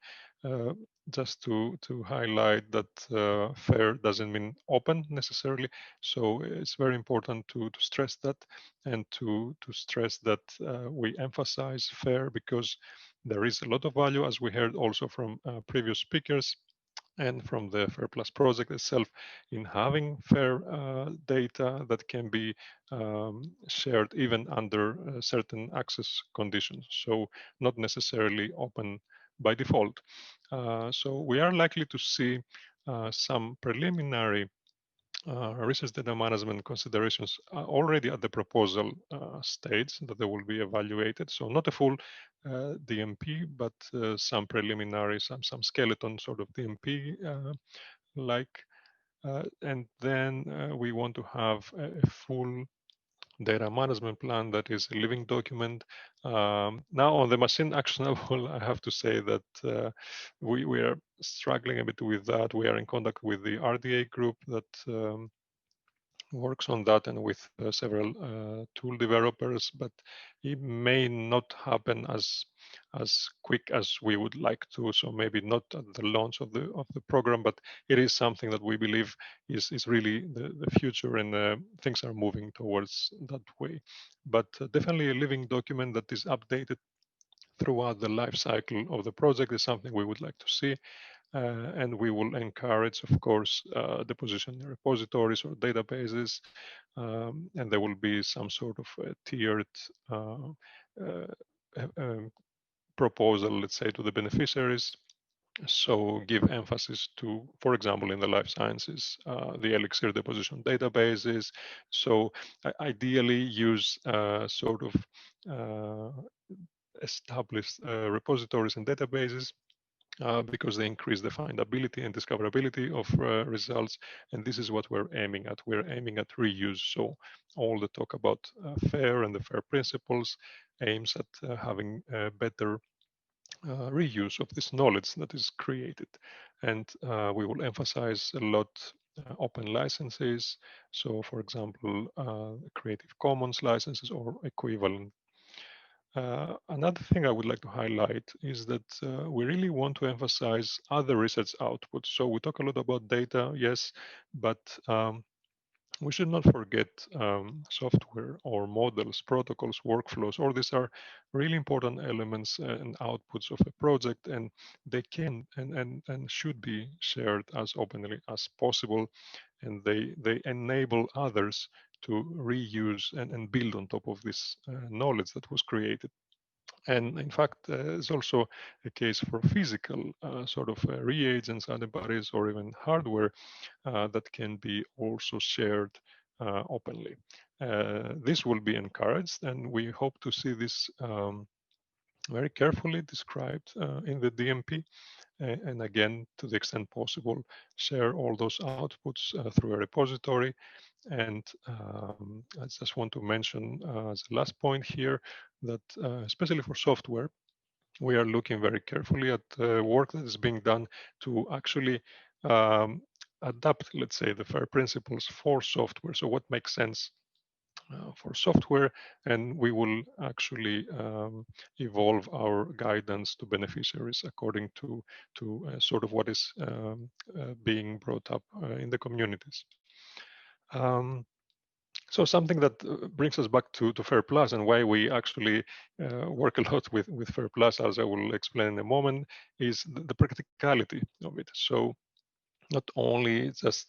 just to highlight that FAIR doesn't mean open necessarily. So it's very important to stress that, and to stress that we emphasize FAIR because there is a lot of value, as we heard also from previous speakers and from the FAIRplus project itself, in having fair data that can be shared even under certain access conditions. So not necessarily open by default. So we are likely to see some preliminary research data management considerations already at the proposal stage that they will be evaluated. So not a full DMP, but some preliminary, some skeleton sort of DMP like. And then we want to have a full data management plan that is a living document. Now on the machine actionable, I have to say that we are struggling a bit with that. We are in contact with the RDA group that works on that and with several tool developers, but it may not happen as quick as we would like to. So maybe not at the launch of the program, but it is something that we believe is really the future, and things are moving towards that way. But definitely a living document that is updated throughout the life cycle of the project is something we would like to see. And we will encourage, of course, deposition in repositories or databases, and there will be some sort of tiered proposal, let's say, to the beneficiaries. So give emphasis to, for example, in the life sciences, the ELIXIR deposition databases. So ideally use sort of established repositories and databases because they increase the findability and discoverability of results. And this is what we're aiming at. We're aiming at reuse. So all the talk about FAIR and the FAIR principles aims at having better reuse of this knowledge that is created. And we will emphasize a lot open licenses. So for example, Creative Commons licenses or equivalent. Another thing I would like to highlight is that we really want to emphasize other research outputs. So we talk a lot about data, yes, but we should not forget software or models, protocols, workflows. All these are really important elements and outputs of a project, and they can and should be shared as openly as possible, and they enable others to reuse and build on top of this knowledge that was created. And in fact, it's also a case for physical sort of reagents, antibodies, or even hardware that can be also shared openly. This will be encouraged, and we hope to see this very carefully described in the DMP. And again, to the extent possible, share all those outputs through a repository. And I just want to mention as the last point here that especially for software, we are looking very carefully at the work that is being done to actually adapt, let's say, the FAIR principles for software. So what makes sense for software, and we will actually evolve our guidance to beneficiaries according to sort of what is being brought up in the communities. So something that brings us back to FAIRplus and why we actually work a lot with FAIRplus, as I will explain in a moment, is the practicality of it. So not only just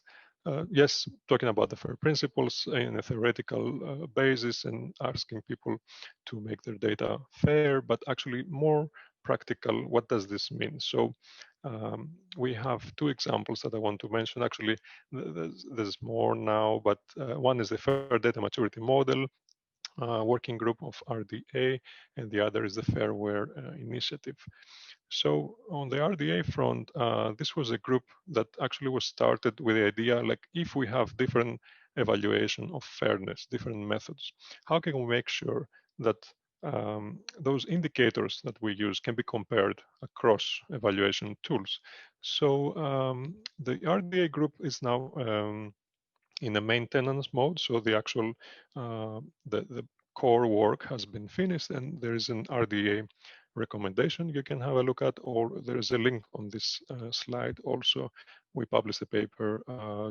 yes, talking about the FAIR principles in a theoretical basis and asking people to make their data fair, but actually more practical. What does this mean? So we have two examples that I want to mention. Actually, there's more now, but one is the FAIR data maturity model working group of RDA, and the other is the Fairware initiative. So on the RDA front, this was a group that actually was started with the idea, like, if we have different evaluation of fairness, different methods, how can we make sure that those indicators that we use can be compared across evaluation tools? So the RDA group is now in a maintenance mode. So the actual, the core work has been finished, and there is an RDA recommendation you can have a look at, or there is a link on this slide. Also, we published a paper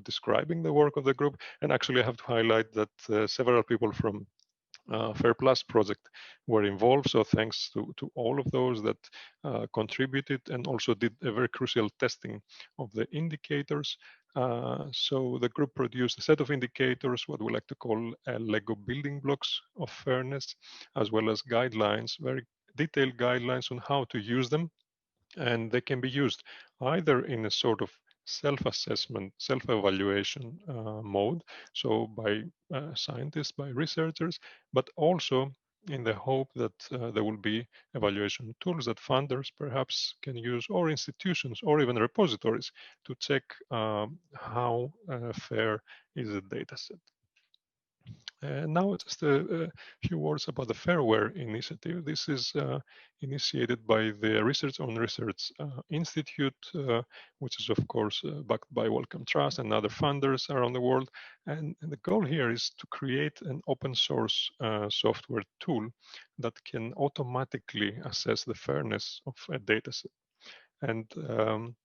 describing the work of the group, and actually I have to highlight that several people from FAIRplus project were involved. So thanks to all of those that contributed and also did a very crucial testing of the indicators. So the group produced a set of indicators, what we like to call Lego building blocks of fairness, as well as guidelines, very detailed guidelines on how to use them. And they can be used either in a sort of self-assessment, self-evaluation mode, so by scientists, by researchers, but also in the hope that there will be evaluation tools that funders perhaps can use, or institutions, or even repositories to check how fair is the data set. Now just a few words about the Fairware initiative. This is initiated by the Research on Research Institute, which is of course backed by Wellcome Trust and other funders around the world. And the goal here is to create an open source software tool that can automatically assess the fairness of a dataset. And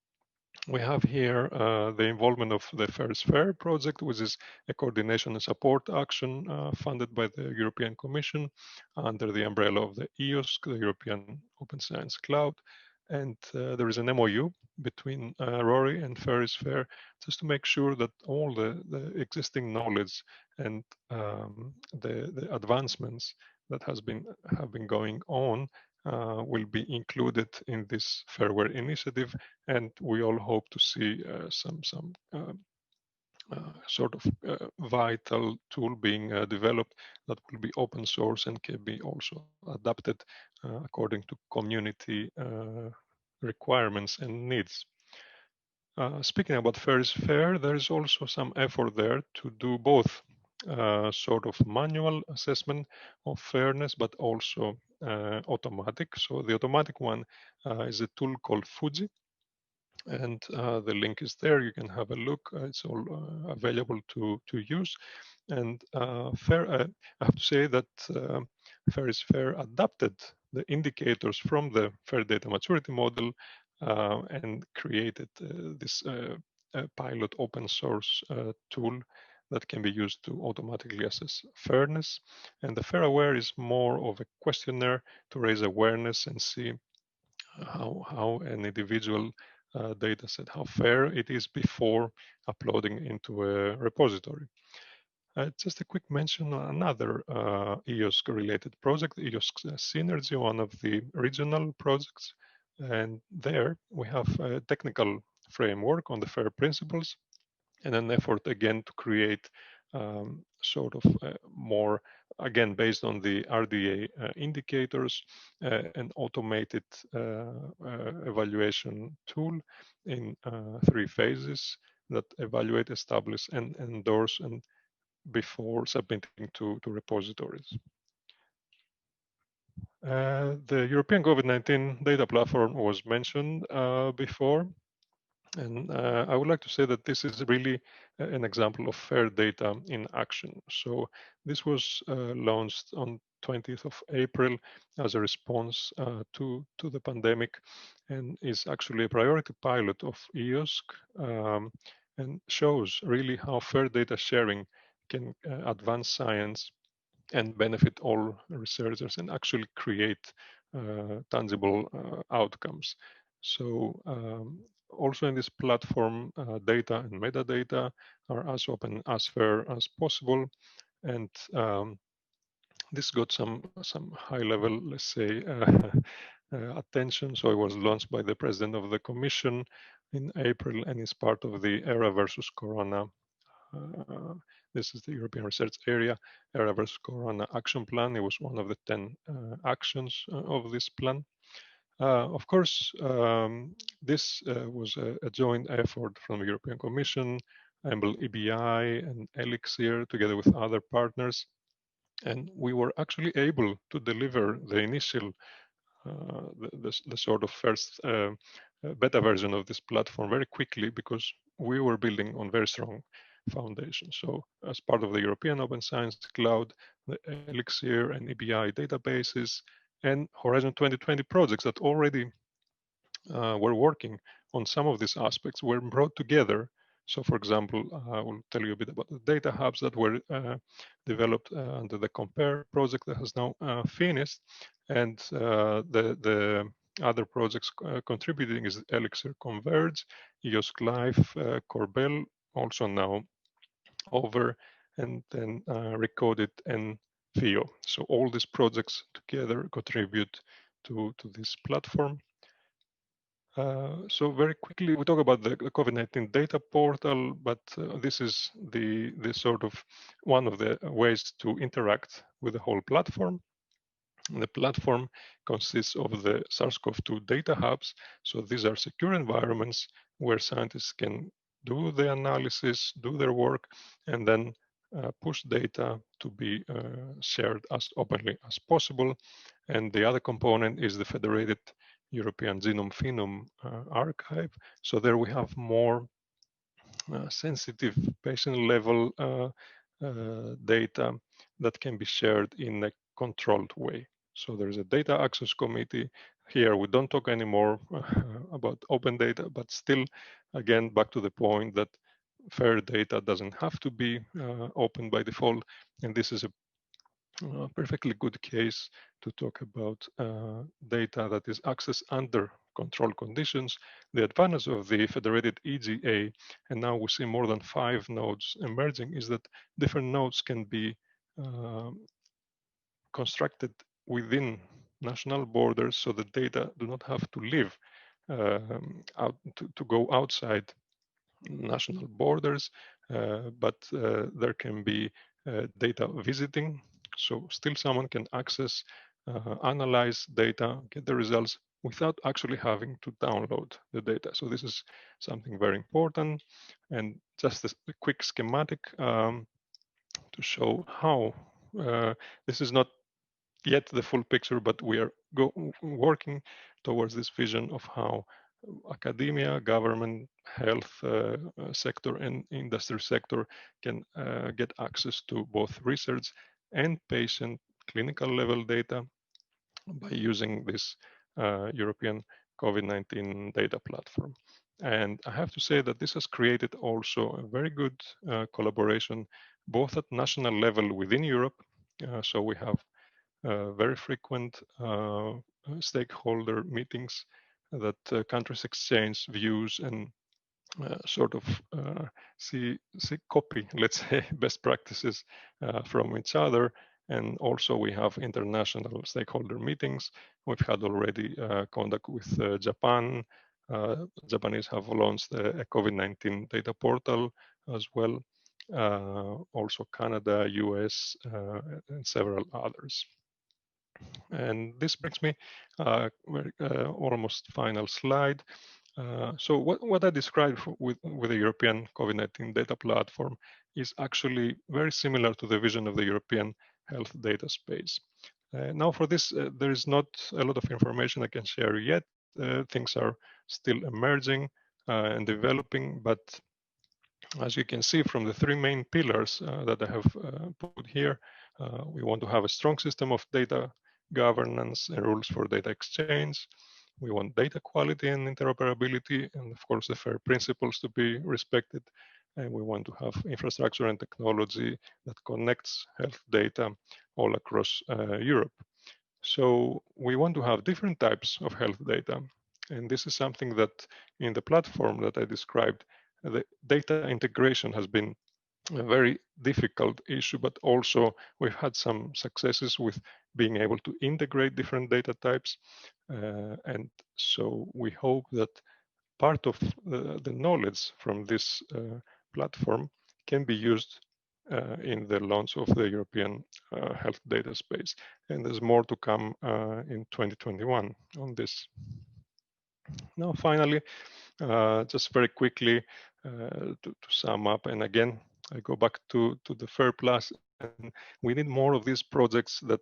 we have here the involvement of the FAIR is Fair project, which is a coordination and support action funded by the European Commission under the umbrella of the EOSC, the European Open Science Cloud. And there is an MOU between RORI and FAIR is Fair, just to make sure that all the existing knowledge and the advancements that have been going on will be included in this Fairware initiative, and we all hope to see some sort of vital tool being developed that will be open source and can be also adapted according to community requirements and needs. Speaking about FAIR is Fair, there is also some effort there to do both sort of manual assessment of fairness, but also automatic. So the automatic one is a tool called Fuji, and the link is there. You can have a look. It's all available to use. And FAIR, I have to say that FAIR is Fair adapted the indicators from the FAIR data maturity model and created this pilot open source tool that can be used to automatically assess fairness. And the FAIR-Aware is more of a questionnaire to raise awareness and see how an individual data set, how fair it is before uploading into a repository. Just a quick mention on another EOSC-related project, EOSC Synergy, one of the regional projects. And there we have a technical framework on the FAIR principles and an effort again to create sort of more, again, based on the RDA indicators, an automated evaluation tool in 3 phases that evaluate, establish, and endorse and before submitting to repositories. The European COVID-19 data platform was mentioned before. And I would like to say that this is really an example of FAIR data in action. So this was launched on 20th of April as a response to the pandemic, and is actually a priority pilot of EOSC, and shows really how FAIR data sharing can advance science and benefit all researchers and actually create tangible outcomes. So also in this platform, data and metadata are as open, as fair as possible. And this got some high level, let's say, attention. So it was launched by the President of the Commission in April and is part of the ERA versus Corona. This is the European Research Area, ERA versus Corona Action Plan. It was one of the 10 actions of this plan. Of course, this was a joint effort from the European Commission, EBI and ELIXIR, together with other partners. And we were actually able to deliver the initial, the sort of first beta version of this platform very quickly, because we were building on very strong foundation. So as part of the European Open Science Cloud, the ELIXIR and EBI databases, and Horizon 2020 projects that already were working on some of these aspects were brought together. So for example, I will tell you a bit about the data hubs that were developed under the Compare project that has now finished. And the other projects contributing is ELIXIR Converge, EOSC Live, Corbel, also now over, and then Recoded and FIO. So all these projects together contribute to this platform. So very quickly, we talk about the COVID-19 data portal, but this is the sort of one of the ways to interact with the whole platform. The platform consists of the SARS-CoV-2 data hubs. So these are secure environments where scientists can do the analysis, do their work, and then push data to be shared as openly as possible. And the other component is the federated European Genome Phenome Archive. So there we have more sensitive patient level data that can be shared in a controlled way. So there's a data access committee. Here we don't talk anymore about open data, but still, again, back to the point that FAIR data doesn't have to be open by default. And this is a perfectly good case to talk about data that is accessed under controlled conditions. The advantage of the federated EGA, and now we see more than 5 nodes emerging, is that different nodes can be constructed within national borders, so the data do not have to live to go outside national borders, but there can be data visiting. So still someone can access, analyze data, get the results without actually having to download the data. So this is something very important. And just a quick schematic to show how this is not yet the full picture, but we are working towards this vision of how academia, government, health sector, and industry sector can get access to both research and patient clinical level data by using this European COVID-19 data platform. And I have to say that this has created also a very good collaboration, both at national level within Europe. So we have very frequent stakeholder meetings that countries exchange views and sort of see copy, let's say, best practices from each other. And also we have international stakeholder meetings. We've had already contact with Japan. Japanese have launched a COVID-19 data portal as well. Also Canada, US, and several others. And this brings me almost final slide. So what I described with the European COVID-19 data platform is actually very similar to the vision of the European health data space. Now for this, there is not a lot of information I can share yet. Things are still emerging and developing, but as you can see from the three main pillars that I have put here, we want to have a strong system of data governance and rules for data exchange. We want data quality and interoperability, and of course the FAIR principles to be respected. And we want to have infrastructure and technology that connects health data all across Europe. So we want to have different types of health data. And this is something that in the platform that I described, the data integration has been a very difficult issue, but also we've had some successes with being able to integrate different data types. And so we hope that part of the knowledge from this platform can be used in the launch of the European health data space. And there's more to come in 2021 on this. Now, finally, just very quickly to sum up, and again, I go back to the FAIRplus, and we need more of these projects that,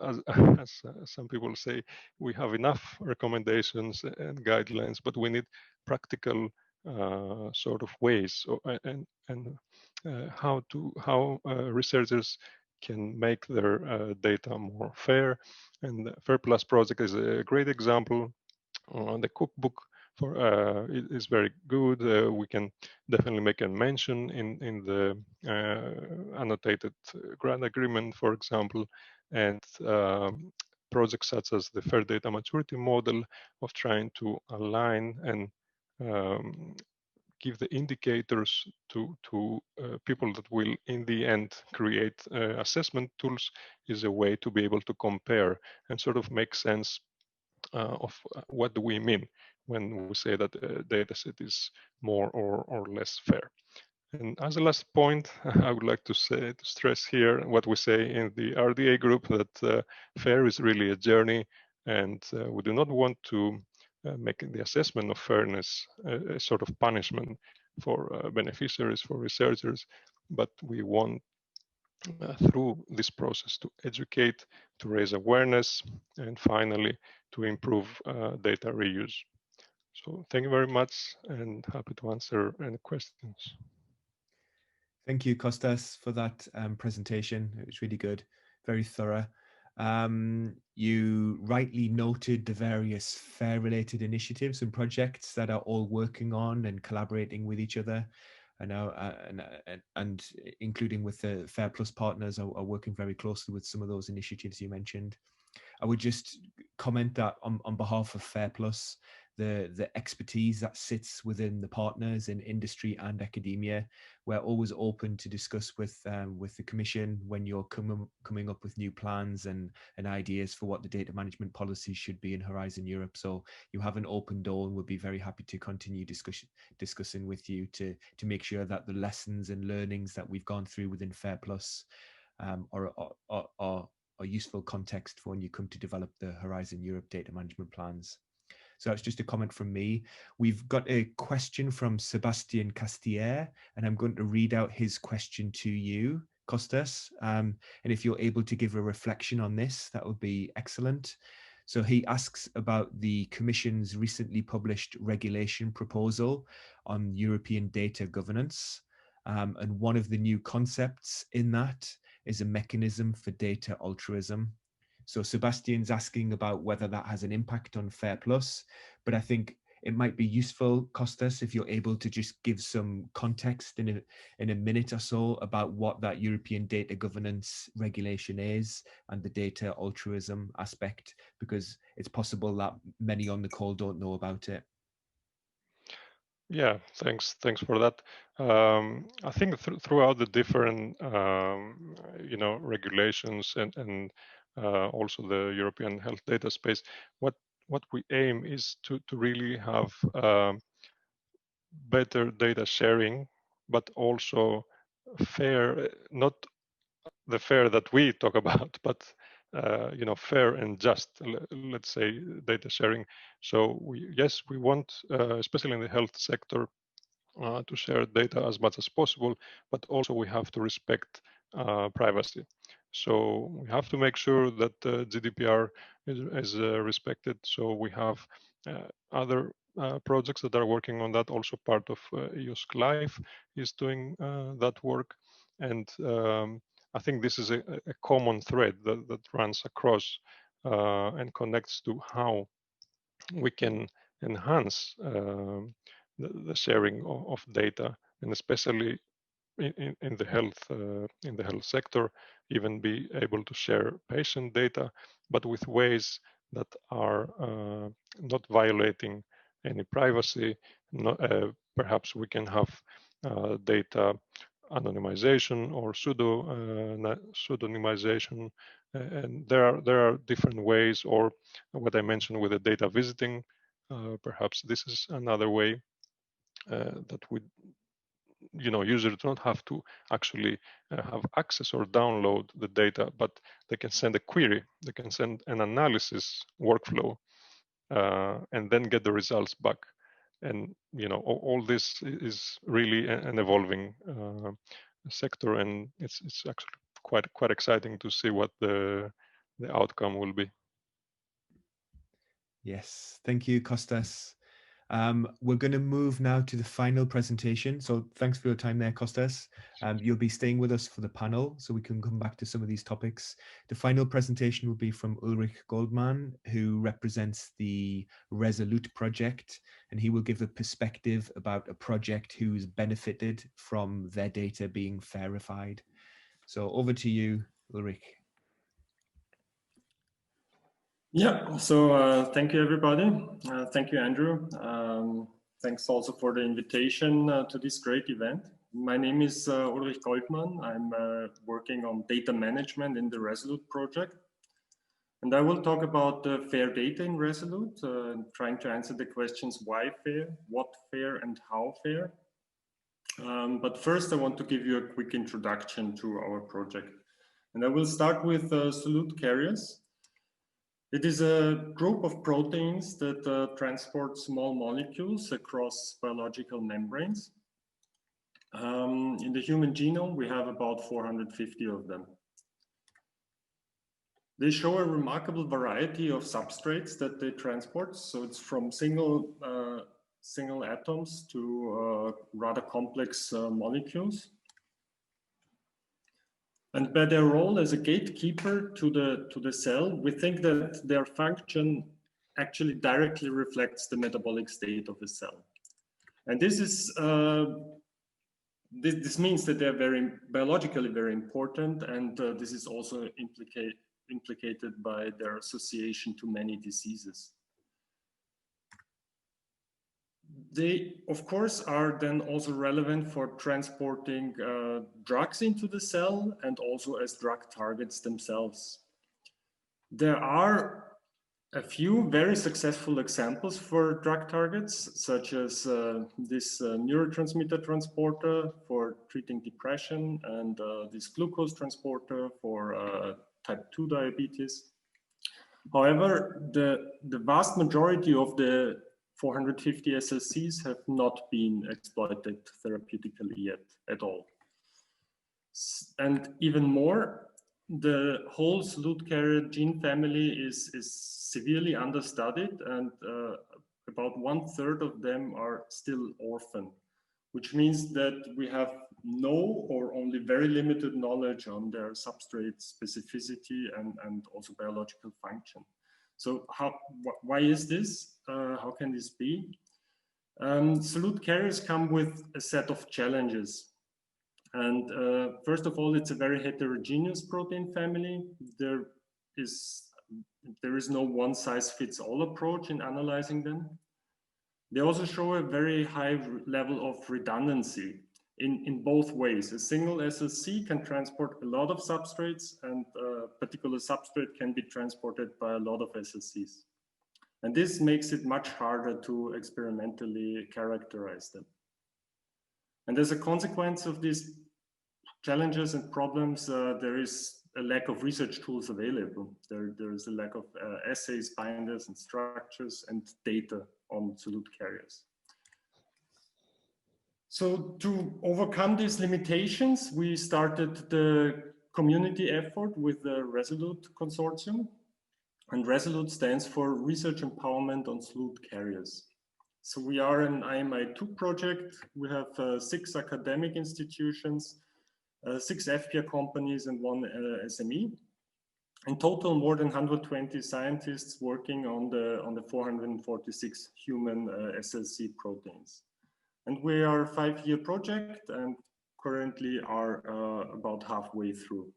as some people say, we have enough recommendations and guidelines, but we need practical sort of ways and how researchers can make their data more fair. And the FAIRplus project is a great example. The cookbook for is very good. We can definitely make a mention in the annotated grant agreement, for example, and projects such as the Fair Data Maturity Model of trying to align and give the indicators to people that will in the end create assessment tools is a way to be able to compare and sort of make sense of what do we mean when we say that a data set is more or less fair. And as a last point, I would like to stress here what we say in the RDA group, that FAIR is really a journey, and we do not want to make the assessment of fairness a sort of punishment for beneficiaries, for researchers, but we want through this process to educate, to raise awareness, and finally to improve data reuse. So thank you very much, and happy to answer any questions. Thank you, Kostas, for that presentation. It was really good, very thorough. You rightly noted the various FAIR-related initiatives and projects that are all working on and collaborating with each other. I know, and including with the FAIRplus partners are working very closely with some of those initiatives you mentioned. I would just comment that on behalf of FAIRplus, the expertise that sits within the partners in industry and academia, we're always open to discuss with the Commission when you're coming up with new plans and ideas for what the data management policy should be in Horizon Europe. So you have an open door, and we'll be very happy to continue discussing with you to make sure that the lessons and learnings that we've gone through within FAIRplus are useful context for when you come to develop the Horizon Europe data management plans. So that's just a comment from me. We've got a question from Sebastian Castier, and I'm going to read out his question to you, Kostas. And if you're able to give a reflection on this, that would be excellent. So he asks about the Commission's recently published regulation proposal on European data governance. And one of the new concepts in that is a mechanism for data altruism. So Sebastian's asking about whether that has an impact on FAIRplus, but I think it might be useful, Kostas, if you're able to just give some context in a minute or so about what that European data governance regulation is and the data altruism aspect, because it's possible that many on the call don't know about it. Yeah, thanks for that. I think throughout the different regulations and also the European health data space, what we aim is to really have better data sharing, but also fair, not the fair that we talk about, but fair and just, let's say, data sharing. So we want, especially in the health sector, to share data as much as possible, but also we have to respect privacy. So we have to make sure that GDPR is respected. So we have other projects that are working on that. Also part of EOSC Life is doing that work. And I think this is a common thread that runs across and connects to how we can enhance the sharing of data, and especially in the health sector, even be able to share patient data, but with ways that are not violating any privacy. Perhaps we can have data anonymization or pseudonymization, and there are different ways. Or what I mentioned with the data visiting, perhaps this is another way that would, users don't have to actually have access or download the data, but they can send a query, they can send an analysis workflow, and then get the results back. And all this is really an evolving sector, and it's actually quite exciting to see what the outcome will be. Yes, thank you, Kostas. We're going to move now to the final presentation. So thanks for your time there, Kostas. You'll be staying with us for the panel, so we can come back to some of these topics. The final presentation will be from Ulrich Goldmann, who represents the RESOLUTE project, and he will give a perspective about a project who's benefited from their data being verified. So over to you, Ulrich. Yeah, so thank you, everybody. Thank you, Andrew. Thanks also for the invitation to this great event. My name is Ulrich Goldmann. I'm working on data management in the RESOLUTE project. And I will talk about fair data in RESOLUTE, trying to answer the questions why fair, what fair, and how fair. But first, I want to give you a quick introduction to our project. And I will start with solute carriers. It is a group of proteins that transport small molecules across biological membranes. In the human genome, we have about 450 of them. They show a remarkable variety of substrates that they transport. So it's from single atoms to rather complex molecules. And by their role as a gatekeeper to the cell, we think that their function actually directly reflects the metabolic state of the cell. And this is this means that they're biologically very important, and this is also implicated by their association to many diseases. They, of course, are then also relevant for transporting drugs into the cell and also as drug targets themselves. There are a few very successful examples for drug targets, such as this neurotransmitter transporter for treating depression and this glucose transporter for type 2 diabetes. However, the vast majority of the 450 SLCs have not been exploited therapeutically yet at all. And even more, the whole solute carrier gene family is severely understudied, and about 1/3 of them are still orphan, which means that we have no or only very limited knowledge on their substrate specificity and also biological function. So why is this? How can this be? Solute carriers come with a set of challenges. And first of all, it's a very heterogeneous protein family. There is no one-size-fits-all approach in analyzing them. They also show a very high level of redundancy in both ways. A single SLC can transport a lot of substrates, and a particular substrate can be transported by a lot of SLCs. And this makes it much harder to experimentally characterize them. And as a consequence of these challenges and problems, there is a lack of research tools available. There is a lack of assays, binders, and structures and data on solute carriers. So to overcome these limitations, we started the community effort with the RESOLUTE consortium. And RESOLUTE stands for Research Empowerment on Solute Carriers. So we are an IMI2 project. We have 6 academic institutions, 6 FPR companies, and 1 SME. In total, more than 120 scientists working on the 446 human SLC proteins. And we are a 5-year project and currently are about halfway through.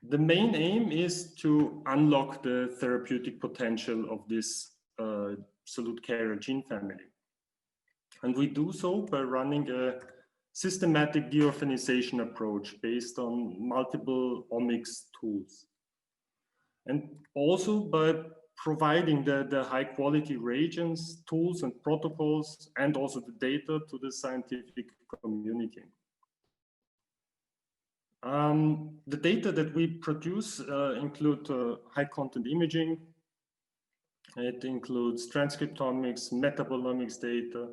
The main aim is to unlock the therapeutic potential of this solute carrier gene family. And we do so by running a systematic deorphanization approach based on multiple omics tools. And also by providing the high quality reagents, tools and protocols, and also the data to the scientific community. The data that we produce include high content imaging. It includes transcriptomics, metabolomics data,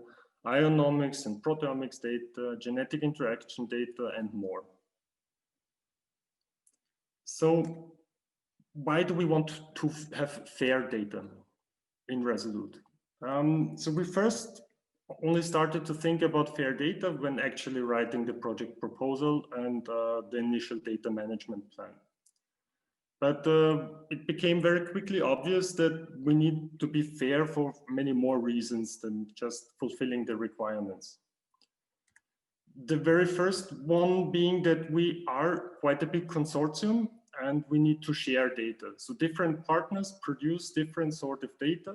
ionomics and proteomics data, genetic interaction data, and more. So why do we want to have FAIR data in RESOLUTE? So we first only started to think about FAIR data when actually writing the project proposal and the initial data management plan. But it became very quickly obvious that we need to be fair for many more reasons than just fulfilling the requirements. The very first one being that we are quite a big consortium and we need to share data. So different partners produce different sort of data,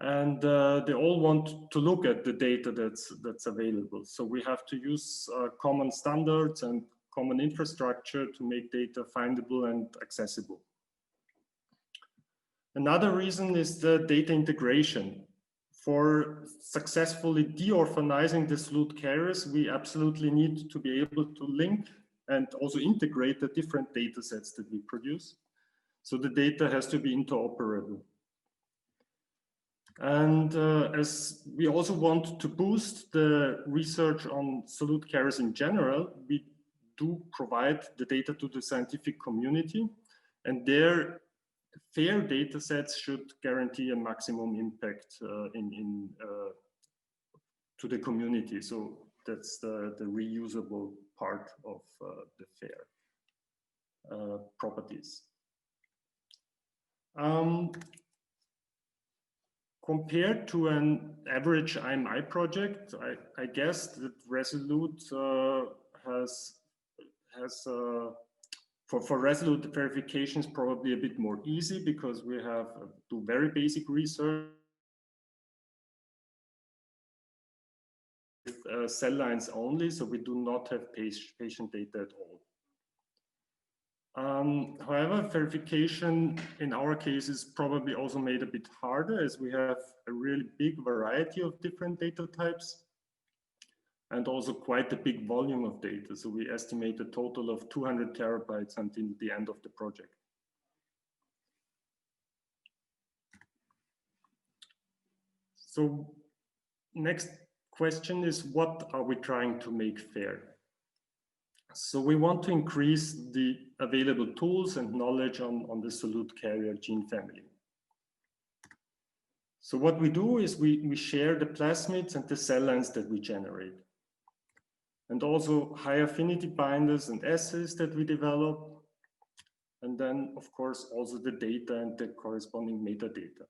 and they all want to look at the data that's available. So we have to use common standards and common infrastructure to make data findable and accessible. Another reason is the data integration. For successfully deorphanizing the solute carriers, we absolutely need to be able to link and also integrate the different data sets that we produce. So the data has to be interoperable. And as we also want to boost the research on solute carriers in general, we do provide the data to the scientific community, and their FAIR data sets should guarantee a maximum impact to the community. So that's the reusable part of the FAIR properties. Compared to an average IMI project, I guess that RESOLUTE for RESOLUTE verification is probably a bit more easy because we have do very basic research with cell lines only, so we do not have patient data at all. However, verification in our case is probably also made a bit harder as we have a really big variety of different data types and also quite a big volume of data. So we estimate a total of 200 terabytes until the end of the project. So next question is, what are we trying to make fair? So we want to increase the available tools and knowledge on the solute carrier gene family. So what we do is we share the plasmids and the cell lines that we generate, and also high affinity binders and assays that we develop, and then of course also the data and the corresponding metadata.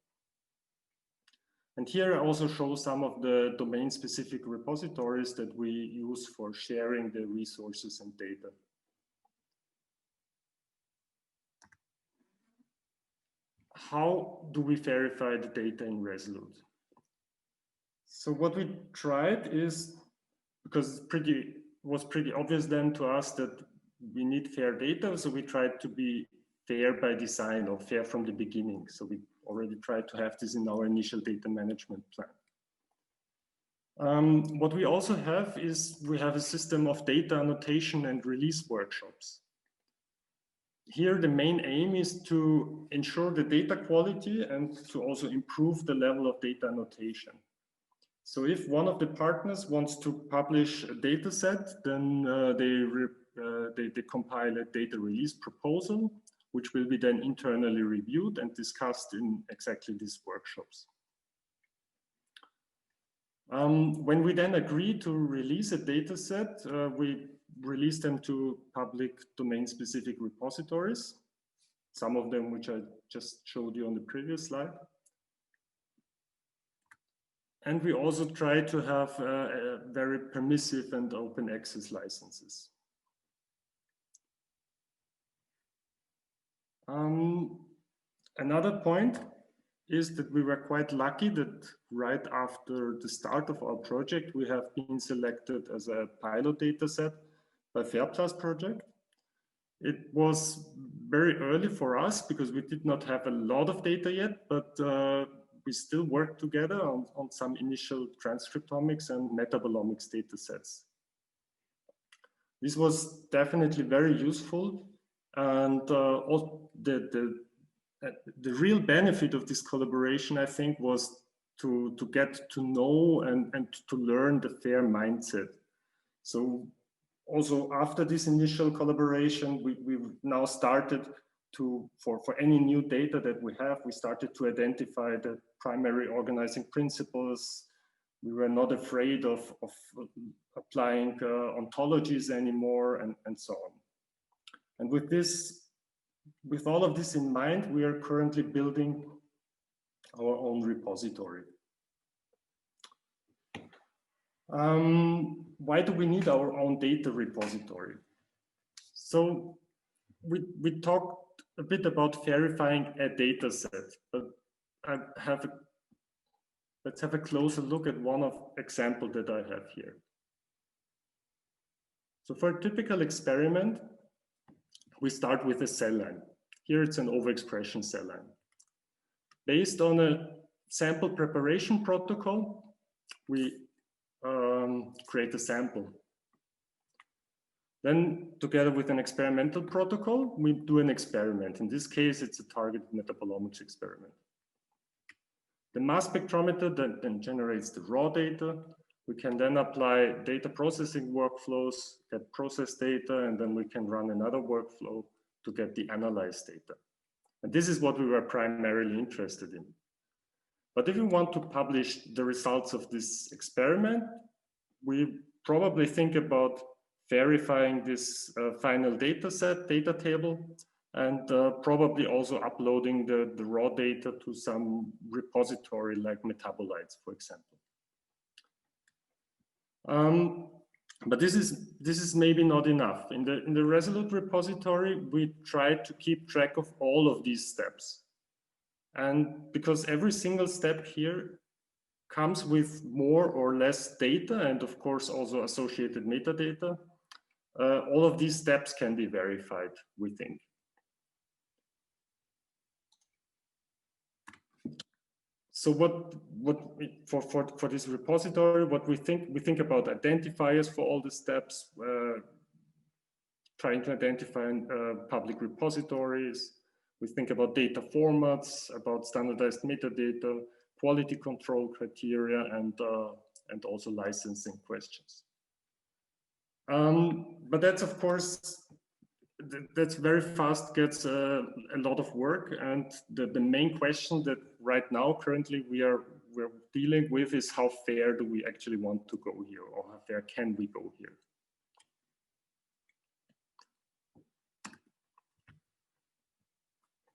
And here I also show some of the domain-specific repositories that we use for sharing the resources and data. How do we verify the data in Resolute? So what we tried is, because it was pretty obvious then to us that we need fair data, so we tried to be fair by design or fair from the beginning. So we already tried to have this in our initial data management plan. What we also have is we have a system of data annotation and release workshops. Here, the main aim is to ensure the data quality and to also improve the level of data annotation. So if one of the partners wants to publish a data set, then they compile a data release proposal, which will be then internally reviewed and discussed in exactly these workshops. When we then agree to release a data set, we release them to public domain-specific repositories, some of them which I just showed you on the previous slide. And we also try to have very permissive and open access licenses. Another point is that we were quite lucky that right after the start of our project, we have been selected as a pilot data set by FAIRplus project. It was very early for us because we did not have a lot of data yet, but we still worked together on some initial transcriptomics and metabolomics data sets. This was definitely very useful, and the real benefit of this collaboration, I think, was to get to know and to learn the FAIR mindset. So also after this initial collaboration, we've now started to, for any new data that we have, we started to identify the primary organizing principles. We were not afraid of applying ontologies anymore and so on. And with this, with all of this in mind, we are currently building our own repository. Why do we need our own data repository? So we talked a bit about verifying a data set, but let's have a closer look at one example that I have here. So for a typical experiment, we start with a cell line. Here it's an overexpression cell line. Based on a sample preparation protocol, we create a sample. Then together with an experimental protocol, we do an experiment. In this case, it's a targeted metabolomics experiment. The mass spectrometer then generates the raw data. We can then apply data processing workflows, get process data, and then we can run another workflow to get the analyzed data. And this is what we were primarily interested in. But if we want to publish the results of this experiment, we probably think about verifying this final data set, data table, and probably also uploading the raw data to some repository like metabolites, for example. But this is maybe not enough. In the Resolute repository, we try to keep track of all of these steps. And because every single step here comes with more or less data, and of course also associated metadata, all of these steps can be verified, we think. So for this repository, what we think about identifiers for all the steps, trying to identify public repositories. We think about data formats, about standardized metadata, quality control criteria, and also licensing questions. But that's, of course, that's very fast gets a lot of work, and the main question that right now currently we're dealing with is how fair do we actually want to go here, or how fair can we go here?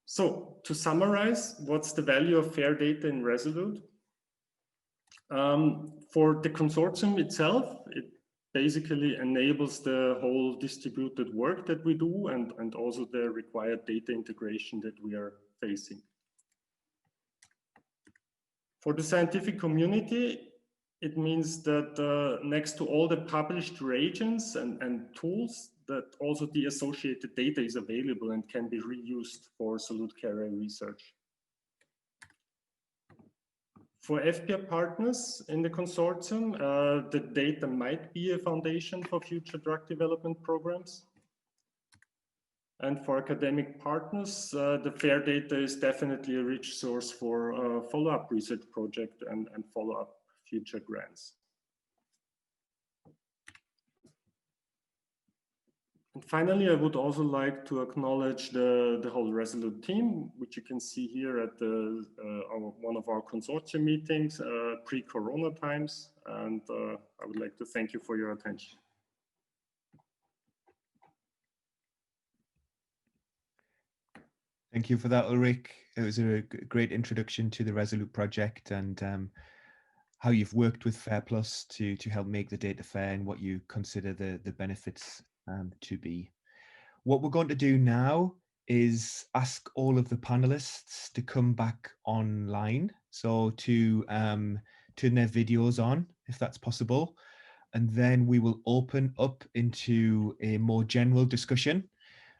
So to summarize, what's the value of fair data in Resolute? For the consortium itself, it basically enables the whole distributed work that we do and also the required data integration that we are facing. For the scientific community, it means that next to all the published reagents and tools, that also the associated data is available and can be reused for solute carrier research. For FPR partners in the consortium, the data might be a foundation for future drug development programs. And for academic partners, the FAIR data is definitely a rich source for follow-up research project and follow-up future grants. And finally, I would also like to acknowledge the whole RESOLUTE team, which you can see here at one of our consortium meetings pre-Corona times. And I would like to thank you for your attention. Thank you for that, Ulrich. It was a great introduction to the RESOLUTE project and how you've worked with FAIRplus to help make the data fair and what you consider the benefits to be. What we're going to do now is ask all of the panelists to come back online, so to turn their videos on, if that's possible, and then we will open up into a more general discussion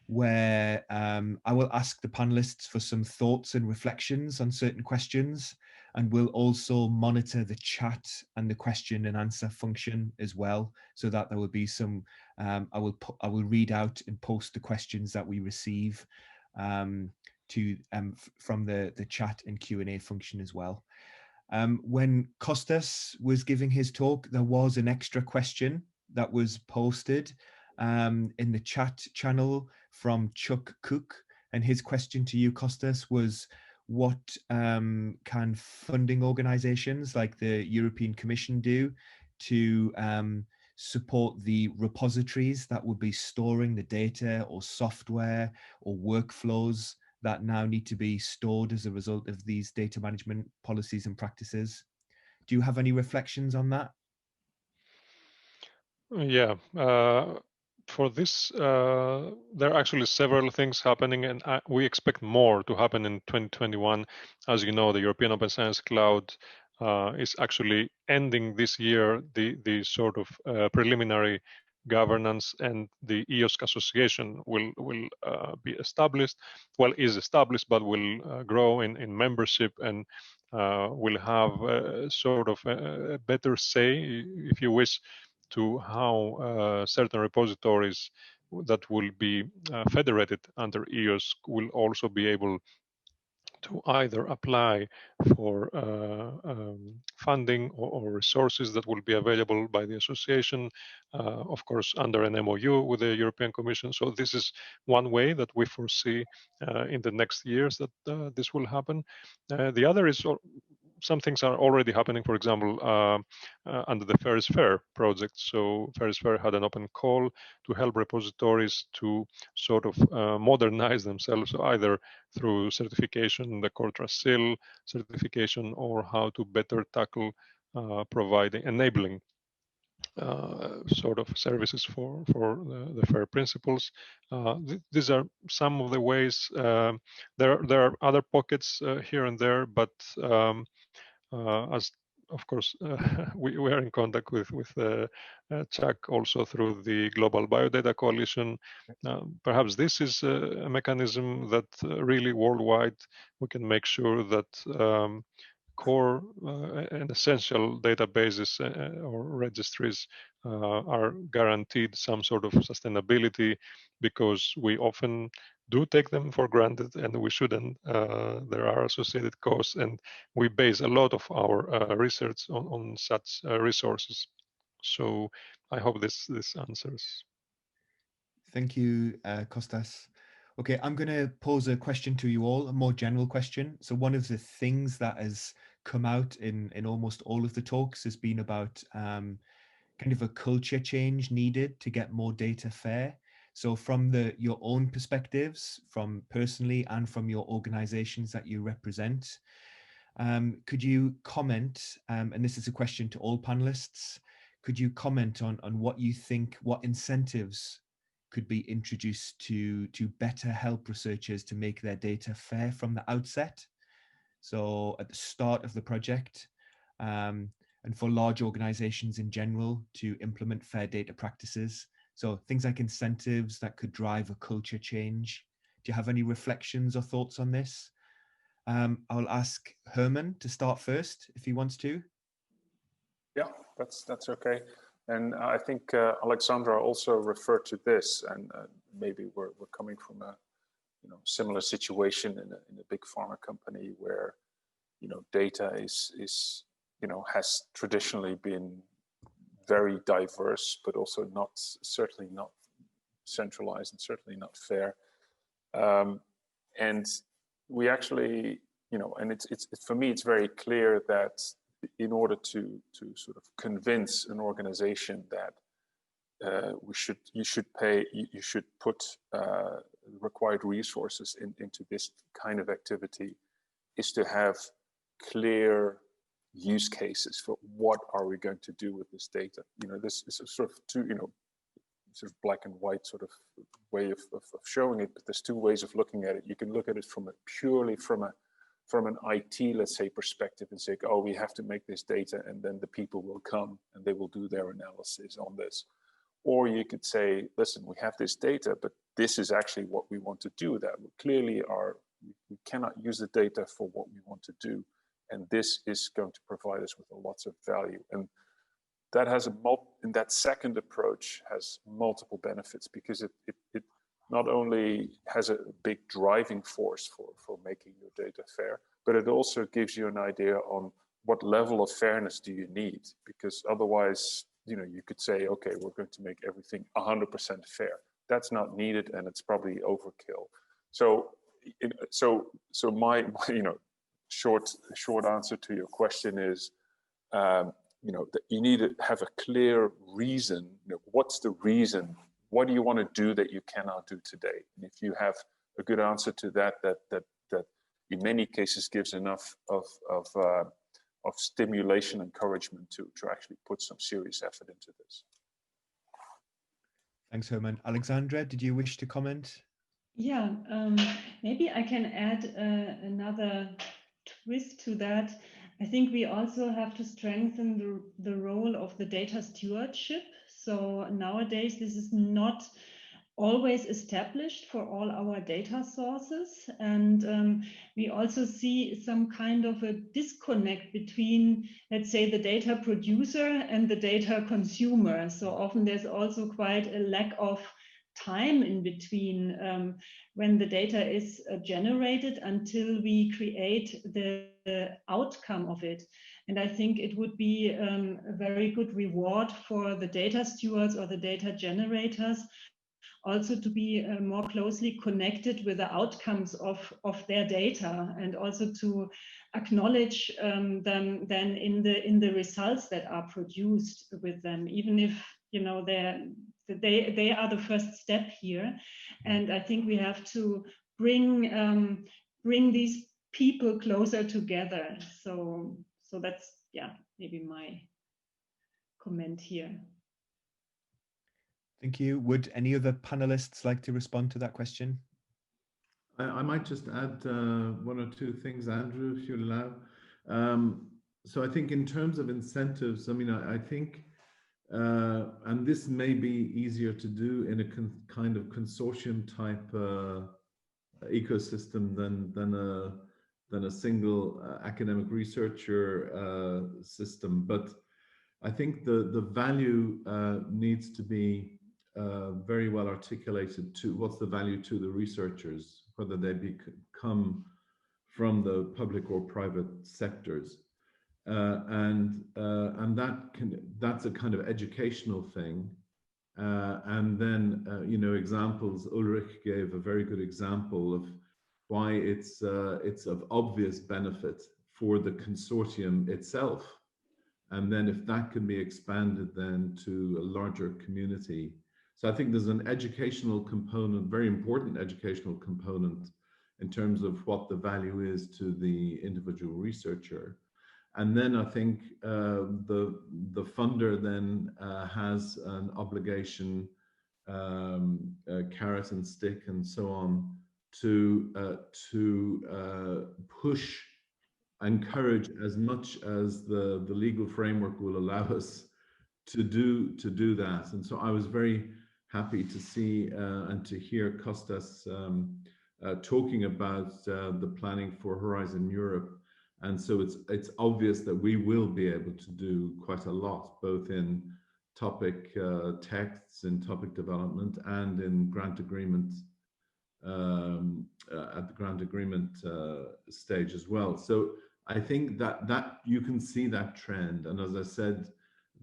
where I will ask the panelists for some thoughts and reflections on certain questions, and we'll also monitor the chat and the question and answer function as well, so that there will be some, I will read out and post the questions that we receive from the chat and Q&A function as well. When Kostas was giving his talk, there was an extra question that was posted in the chat channel from Chuck Cook, and his question to you, Kostas, was what can funding organizations like the European Commission do to support the repositories that would be storing the data or software or workflows that now need to be stored as a result of these data management policies and practices? Do you have any reflections on that? Yeah, for this, there are actually several things happening, and we expect more to happen in 2021. As you know, the European Open Science Cloud is actually ending this year the sort of preliminary governance, and the EOSC association will be established. Well, is established, but will grow in membership and will have sort of a better say, if you wish, to how certain repositories that will be federated under EOSC will also be able to either apply for funding or resources that will be available by the association, of course, under an MOU with the European Commission. So this is one way that we foresee in the next years that this will happen. The other is some things are already happening, for example, under the FAIR is Fair project. So FAIR is Fair had an open call to help repositories to sort of modernize themselves, either through certification, the Cortrust Seal certification, or how to better tackle enabling sort of services for the FAIR principles. These are some of the ways. There are other pockets here and there, but as of course we are in contact with Chuck also through the Global Biodata Coalition. Perhaps this is a mechanism that really worldwide we can make sure that core and essential databases or registries are guaranteed some sort of sustainability, because we often do take them for granted, and we shouldn't. There are associated costs, and we base a lot of our research on such resources. So I hope this answers. Thank you, Kostas. Okay, I'm going to pose a question to you all, a more general question. So one of the things that has come out in almost all of the talks has been about kind of a culture change needed to get more data fair. So from your own perspectives, from personally and from your organizations that you represent, Could you comment, and this is a question to all panelists, could you comment on what you think, what incentives could be introduced to better help researchers to make their data fair from the outset? So at the start of the project, and for large organizations in general to implement fair data practices. So things like incentives that could drive a culture change. Do you have any reflections or thoughts on this? I'll ask Herman to start first, if he wants to. Yeah, that's okay. And I think Alexandra also referred to this, and maybe we're coming from a similar situation in a big pharma company where data is has traditionally been very diverse, but also certainly not centralized and certainly not fair. And we actually, and it's for me, it's very clear that in order to sort of convince an organization that you should put required resources into this kind of activity, is to have clear use cases for what are we going to do with this data. This is a sort of sort of black and white sort of way of showing it, but there's two ways of looking at it. You can look at it purely from an IT, let's say, perspective and say, oh, we have to make this data and then the people will come and they will do their analysis on this. Or you could say, listen, we have this data, but this is actually what we want to do with that. We cannot use the data for what we want to do. And this is going to provide us with lots of value. And that has in that second approach has multiple benefits, because it not only has a big driving force for making your data fair, but it also gives you an idea on what level of fairness do you need, because otherwise, you could say, okay, we're going to make everything 100% fair. That's not needed, and it's probably overkill. So my short answer to your question is, that you need to have a clear reason. What's the reason? What do you want to do that you cannot do today? And if you have a good answer to that in many cases gives enough of stimulation, encouragement to actually put some serious effort into this. Thanks, Herman. Alexandra, did you wish to comment? Yeah, maybe I can add another twist to that. I think we also have to strengthen the role of the data stewardship. So nowadays, this is not always established for all our data sources. And we also see some kind of a disconnect between, let's say, the data producer and the data consumer. So often there's also quite a lack of time in between when the data is generated until we create the outcome of it. And I think it would be a very good reward for the data stewards or the data generators also to be more closely connected with the outcomes of their data, and also to acknowledge them then in the results that are produced with them, even if they are the first step here. And I think we have to bring these people closer together. So that's, yeah, maybe my comment here. Thank you. Would any other panelists like to respond to that question? I might just add one or two things, Andrew, if you allow. So I think in terms of incentives, I think, and this may be easier to do in a kind of consortium type ecosystem than a single academic researcher system. But I think the value needs to be very well articulated to what's the value to the researchers, whether they come from the public or private sectors, and that's a kind of educational thing, and then examples. Ulrich gave a very good example of why it's of obvious benefit for the consortium itself, and then if that can be expanded then to a larger community. So I think there's an educational component, very important educational component in terms of what the value is to the individual researcher. And then I think the funder then has an obligation, carrot and stick and so on, to push, encourage as much as the legal framework will allow us to do that. And so I was very happy to see and to hear Kostas talking about the planning for Horizon Europe. And so it's obvious that we will be able to do quite a lot, both in topic texts, in topic development, and in grant agreement, at the grant agreement stage as well. So I think that you can see that trend, and as I said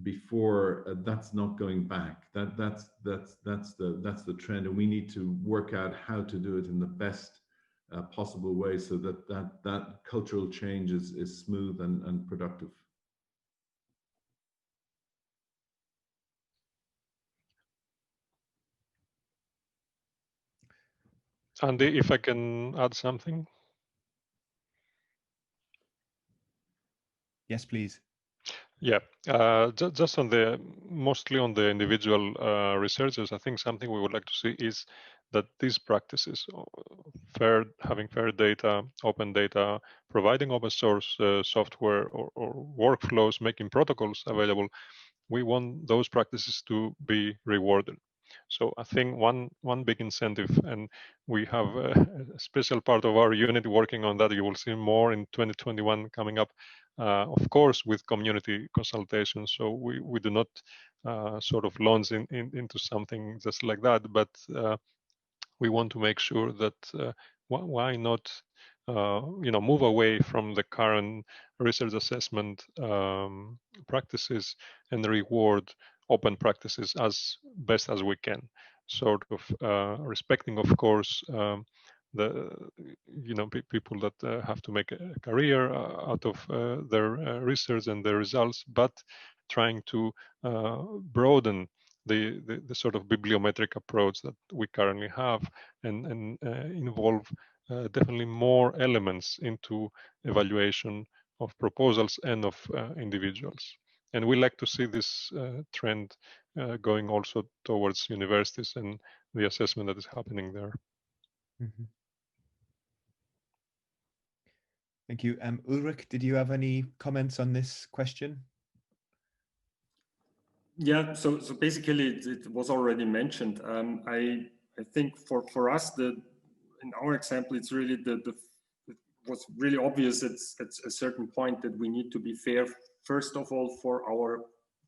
before, that's not going back. That's the trend, and we need to work out how to do it in the best possible way, so that cultural change is smooth and productive. Andy, if I can add something. Yes, please. Yeah, just on mostly on the individual researchers, I think something we would like to see is that these practices, having fair data, open data, providing open source software or workflows, making protocols available, we want those practices to be rewarded. So I think one big incentive, and we have a special part of our unit working on that. You will see more in 2021 coming up, of course, with community consultation. So we do not sort of launch into something just like that, but we want to make sure that why not move away from the current research assessment practices and reward open practices as best as we can, sort of respecting, of course, the people that have to make a career out of their research and their results, but trying to broaden the sort of bibliometric approach that we currently have, and involve definitely more elements into evaluation of proposals and of individuals. And we like to see this trend going also towards universities and the assessment that is happening there. Mm-hmm. Thank you. Ulrich, did you have any comments on this question? Yeah, so basically it was already mentioned. I think for us, in our example, it's really it was really obvious at a certain point that we need to be fair, first of all, for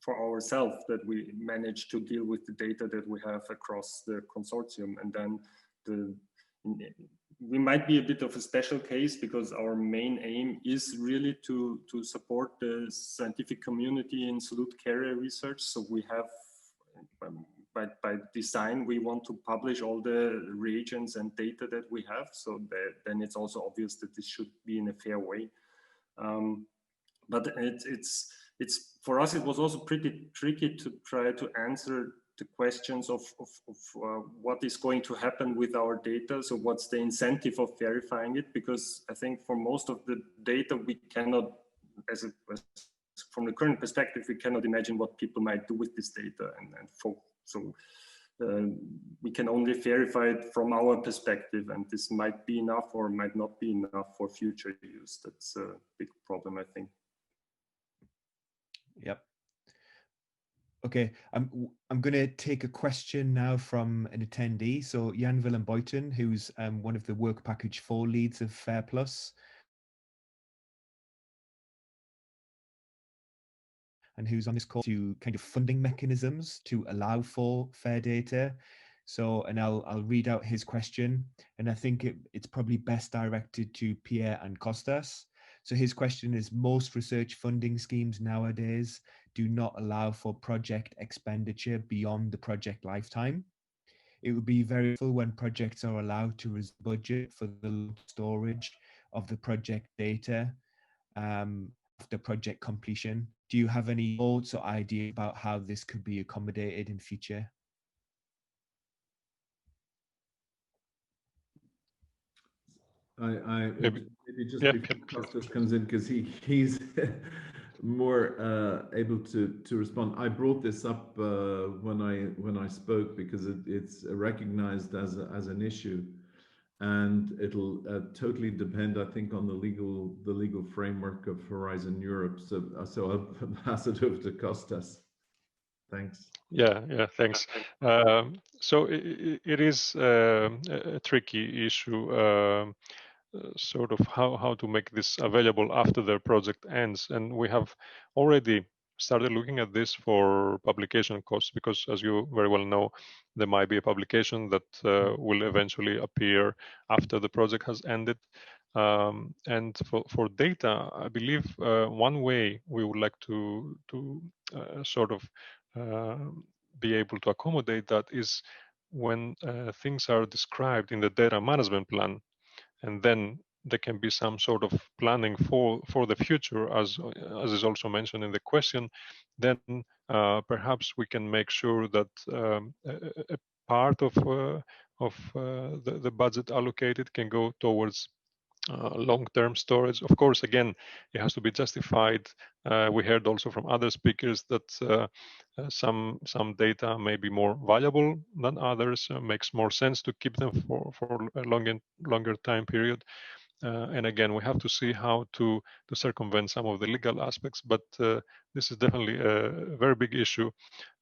ourselves, that we manage to deal with the data that we have across the consortium, and then we might be a bit of a special case because our main aim is really to support the scientific community in solute carrier research. So we have, by design, we want to publish all the reagents and data that we have. So then it's also obvious that this should be in a fair way. But it's for us, it was also pretty tricky to try to answer the questions of what is going to happen with our data. So what's the incentive of verifying it? Because I think for most of the data, we cannot, from the current perspective, we cannot imagine what people might do with this data. So we can only verify it from our perspective, and this might be enough or might not be enough for future use. That's a big problem, I think. Yep. Okay, I'm going to take a question now from an attendee. So Jan Willem Buiten, who's one of the work package 4 leads of FAIRplus, and who's on this call to kind of funding mechanisms to allow for fair data. So, and I'll read out his question, and I think it's probably best directed to Pierre and Kostas. So his question is: most research funding schemes nowadays do not allow for project expenditure beyond the project lifetime. It would be very helpful when projects are allowed to reserve budget for the storage of the project data after project completion. Do you have any thoughts or ideas about how this could be accommodated in future? Maybe just yeah, before Kostas comes in, because he's more able to respond. I brought this up when I spoke because it's recognized as an issue, and it'll totally depend, I think, on the legal framework of Horizon Europe. So I'll pass it over to Kostas. Thanks. Yeah, thanks. So it is a tricky issue. Sort of how to make this available after the project ends, and we have already started looking at this for publication costs, because as you very well know, there might be a publication that will eventually appear after the project has ended. And for data, I believe one way we would like to sort of be able to accommodate that is when things are described in the data management plan, and then there can be some sort of planning for the future, as is also mentioned in the question. Then perhaps we can make sure that a part of the budget allocated can go towards long-term storage. Of course, again, it has to be justified. We heard also from other speakers that some data may be more valuable than others. Makes more sense to keep them for a longer time period. And again, we have to see how to circumvent some of the legal aspects, but this is definitely a very big issue,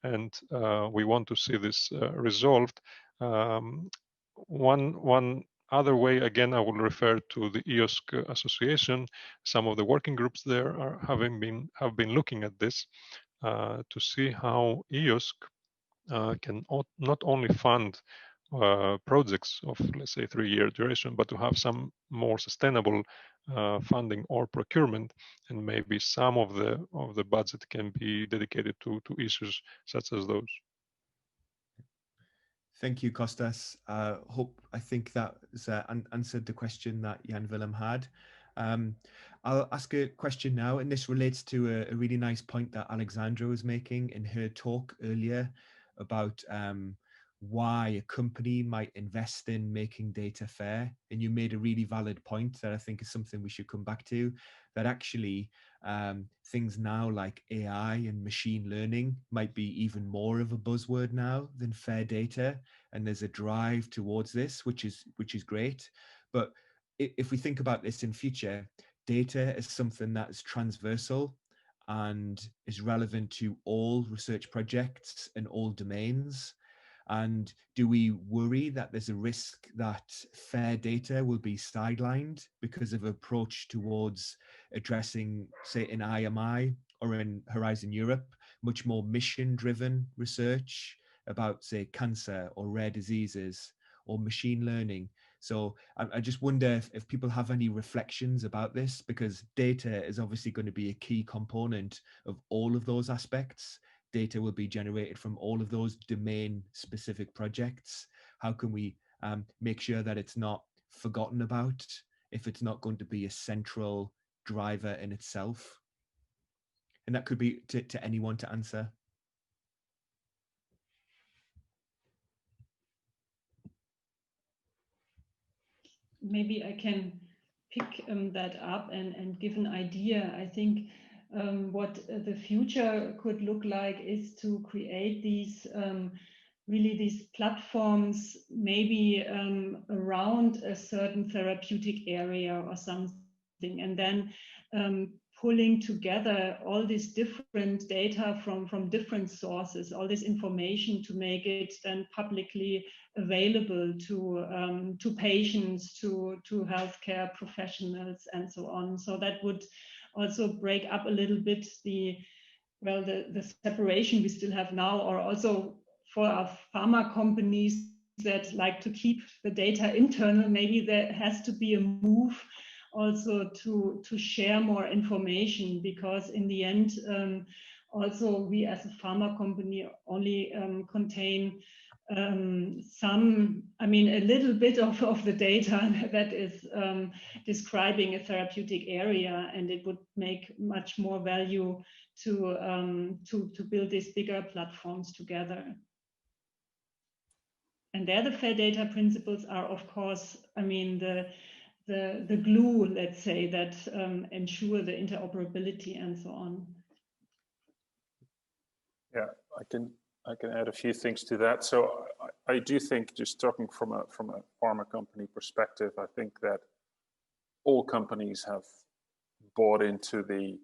and we want to see this resolved. One other way, again, I will refer to the EOSC Association. Some of the working groups there have been looking at this to see how EOSC can not only fund projects of, let's say, 3-year duration, but to have some more sustainable funding or procurement, and maybe some of the budget can be dedicated to issues such as those. Thank you, Kostas. I think that answered the question that Jan Willem had. I'll ask a question now, and this relates to a really nice point that Alexandra was making in her talk earlier about why a company might invest in making data fair. And you made a really valid point that I think is something we should come back to, that actually things now like AI and machine learning might be even more of a buzzword now than fair data. And there's a drive towards this, which is great. But if we think about this in future, data is something that is transversal and is relevant to all research projects and all domains. And do we worry that there's a risk that fair data will be sidelined because of approach towards addressing, say, in IMI or in Horizon Europe, much more mission-driven research about, say, cancer or rare diseases or machine learning? So I just wonder if people have any reflections about this, because data is obviously going to be a key component of all of those aspects. Data will be generated from all of those domain-specific projects. How can we make sure that it's not forgotten about if it's not going to be a central driver in itself? And that could be to anyone to answer. Maybe I can pick that up and give an idea. I think what the future could look like is to create these really these platforms, maybe around a certain therapeutic area or something, and then pulling together all this different data from different sources, all this information, to make it then publicly available to patients, to healthcare professionals, and so on. So that would also break up a little bit the separation we still have now, or also for our pharma companies that like to keep the data internal. Maybe there has to be a move also to share more information, because in the end, also we as a pharma company only contain a little bit of the data that is describing a therapeutic area, and it would make much more value to build these bigger platforms together. And there, the fair data principles are, of course, the glue, let's say, that ensure the interoperability and so on. Yeah, I can add a few things to that. So I do think, just talking from a pharma company perspective, I think that all companies have bought into the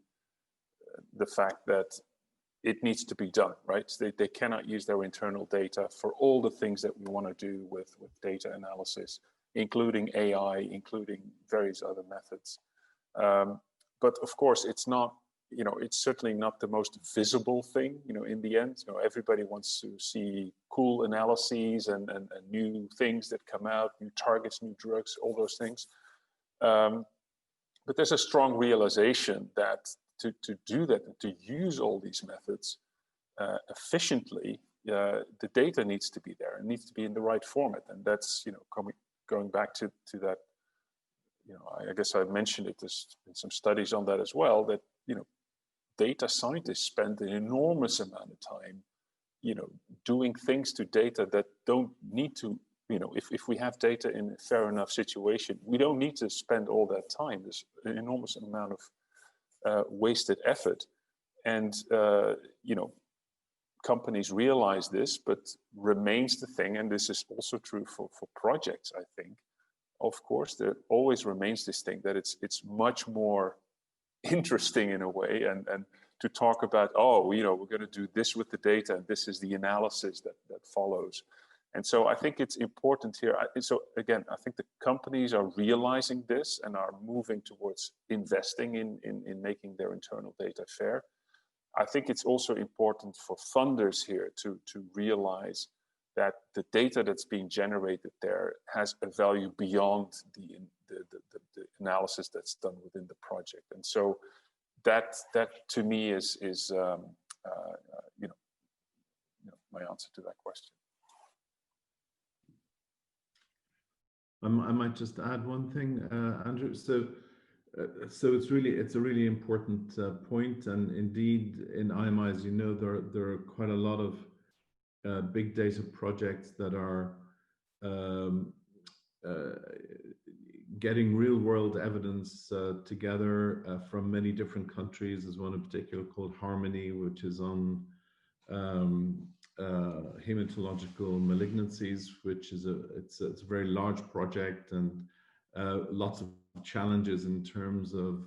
fact that it needs to be done, right? They cannot use their internal data for all the things that we want to do with data analysis, including AI, including various other methods. But of course, it's not, it's certainly not the most visible thing, in the end. Everybody wants to see cool analyses and new things that come out, new targets, new drugs, all those things. But there's a strong realization that to do that, and to use all these methods efficiently, the data needs to be there. It needs to be in the right format. And that's, going back to that, I guess I mentioned it, there's been some studies on that as well, that, data scientists spend an enormous amount of time, doing things to data that don't need to, if we have data in a fair enough situation, we don't need to spend all that time. There's an enormous amount of wasted effort. And, companies realize this, but remains the thing, and this is also true for projects, I think. Of course, there always remains this thing that it's much more interesting in a way, and to talk about, we're going to do this with the data, and this is the analysis that follows. And so I think it's important here. So again, I think the companies are realizing this and are moving towards investing in making their internal data fair. I think it's also important for funders here to realize that the data that's being generated there has a value beyond the analysis that's done within the project. And so that to me is my answer to that question. I might just add one thing, Andrew. So it's a really important point, and indeed in IMI, as you know, there are quite a lot of big data projects that are getting real world evidence together from many different countries. There's one in particular called Harmony, which is on hematological malignancies, which is it's a very large project, and lots of challenges in terms of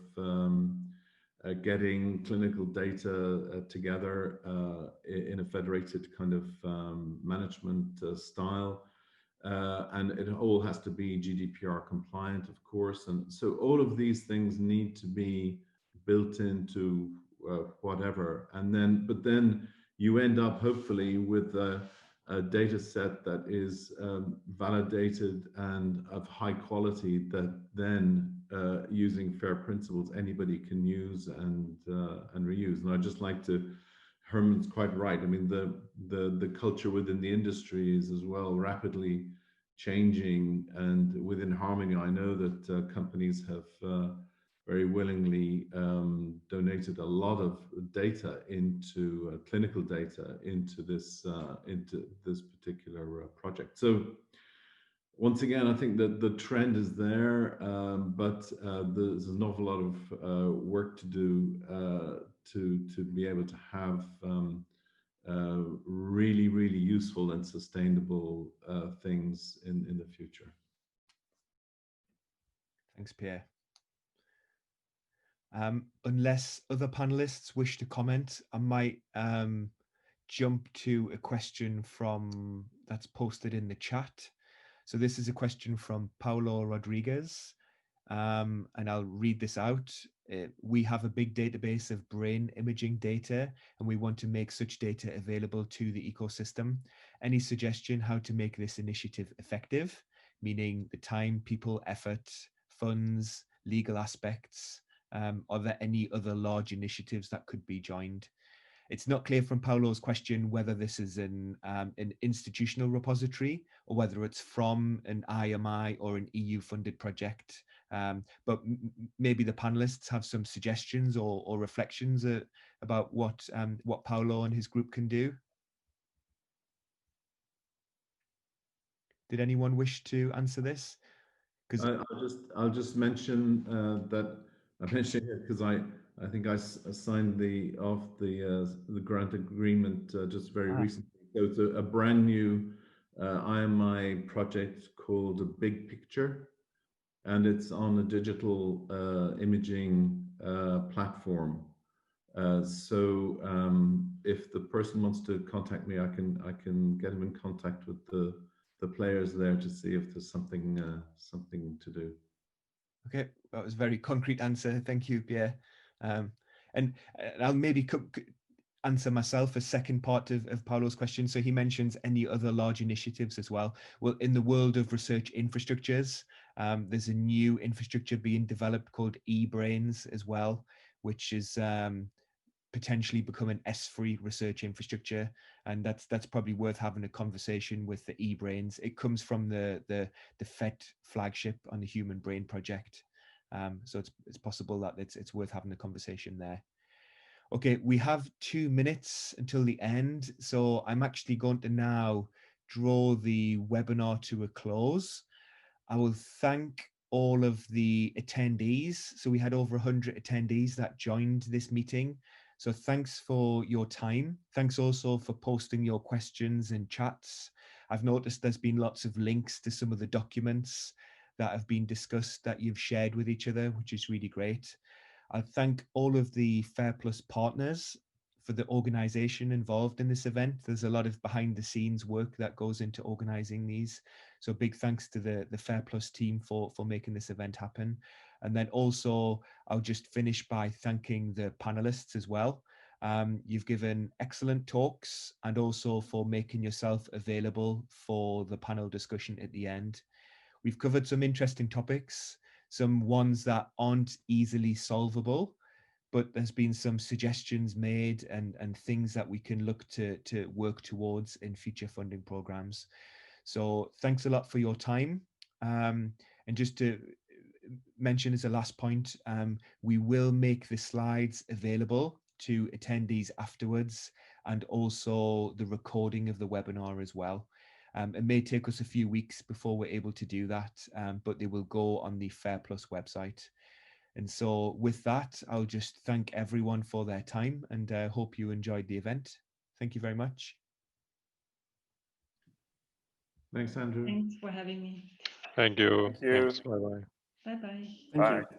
getting clinical data together in a federated kind of management style. And it all has to be GDPR compliant, of course. And so all of these things need to be built into whatever. But then you end up hopefully with a data set that is validated and of high quality, that then using FAIR principles, anybody can use and reuse. And I'd just like to, Herman's quite right. I mean, the culture within the industry is as well rapidly changing, and within Harmony, I know that companies have very willingly donated a lot of data into clinical data into this particular project. So once again, I think that the trend is there, but there's an awful lot of work to do to be able to have really, really useful and sustainable things in the future. Thanks, Pierre. Unless other panelists wish to comment, I might jump to a question that's posted in the chat. So this is a question from Paulo Rodriguez, and I'll read this out. We have a big database of brain imaging data, and we want to make such data available to the ecosystem. Any suggestion how to make this initiative effective, meaning the time, people, effort, funds, legal aspects? Are there any other large initiatives that could be joined? It's not clear from Paulo's question whether this is an institutional repository or whether it's from an IMI or an EU-funded project. But maybe the panelists have some suggestions or reflections about what Paulo and his group can do. Did anyone wish to answer this? Because I'll just mention that I mentioned it because I think I signed the grant agreement just very recently. So it's a brand new IMI project called A Big Picture, and it's on a digital imaging platform. So if the person wants to contact me, I can get him in contact with the players there to see if there's something to do. Okay, that was a very concrete answer. Thank you, Pierre. And I'll maybe answer myself a second part of Paolo's question. So he mentions any other large initiatives as well. Well, in the world of research infrastructures, there's a new infrastructure being developed called eBrains as well, which is potentially become an S3 research infrastructure, and that's probably worth having a conversation with the eBrains. It comes from the FET flagship on the Human Brain Project, so it's possible that it's worth having a conversation there. Okay, we have 2 minutes until the end, so I'm actually going to now draw the webinar to a close. I will thank all of the attendees. So we had over 100 attendees that joined this meeting. So thanks for your time. Thanks also for posting your questions in chats. I've noticed there's been lots of links to some of the documents that have been discussed that you've shared with each other, which is really great. I thank all of the FAIRplus partners for the organization involved in this event. There's a lot of behind the scenes work that goes into organizing these. So big thanks to the FAIRplus team for making this event happen. And then also, I'll just finish by thanking the panelists as well. You've given excellent talks and also for making yourself available for the panel discussion at the end. We've covered some interesting topics, some ones that aren't easily solvable, but there's been some suggestions made and things that we can look to work towards in future funding programs. So thanks a lot for your time. And just to mention as a last point, we will make the slides available to attendees afterwards, and also the recording of the webinar as well. It may take us a few weeks before we're able to do that, but they will go on the FAIRplus website. And so with that, I'll just thank everyone for their time, and hope you enjoyed the event. Thank you very much. Thanks, Andrew. Thanks for having me. Thank you. Thank you. Thanks. Bye-bye. Bye-bye. Thank you. Bye.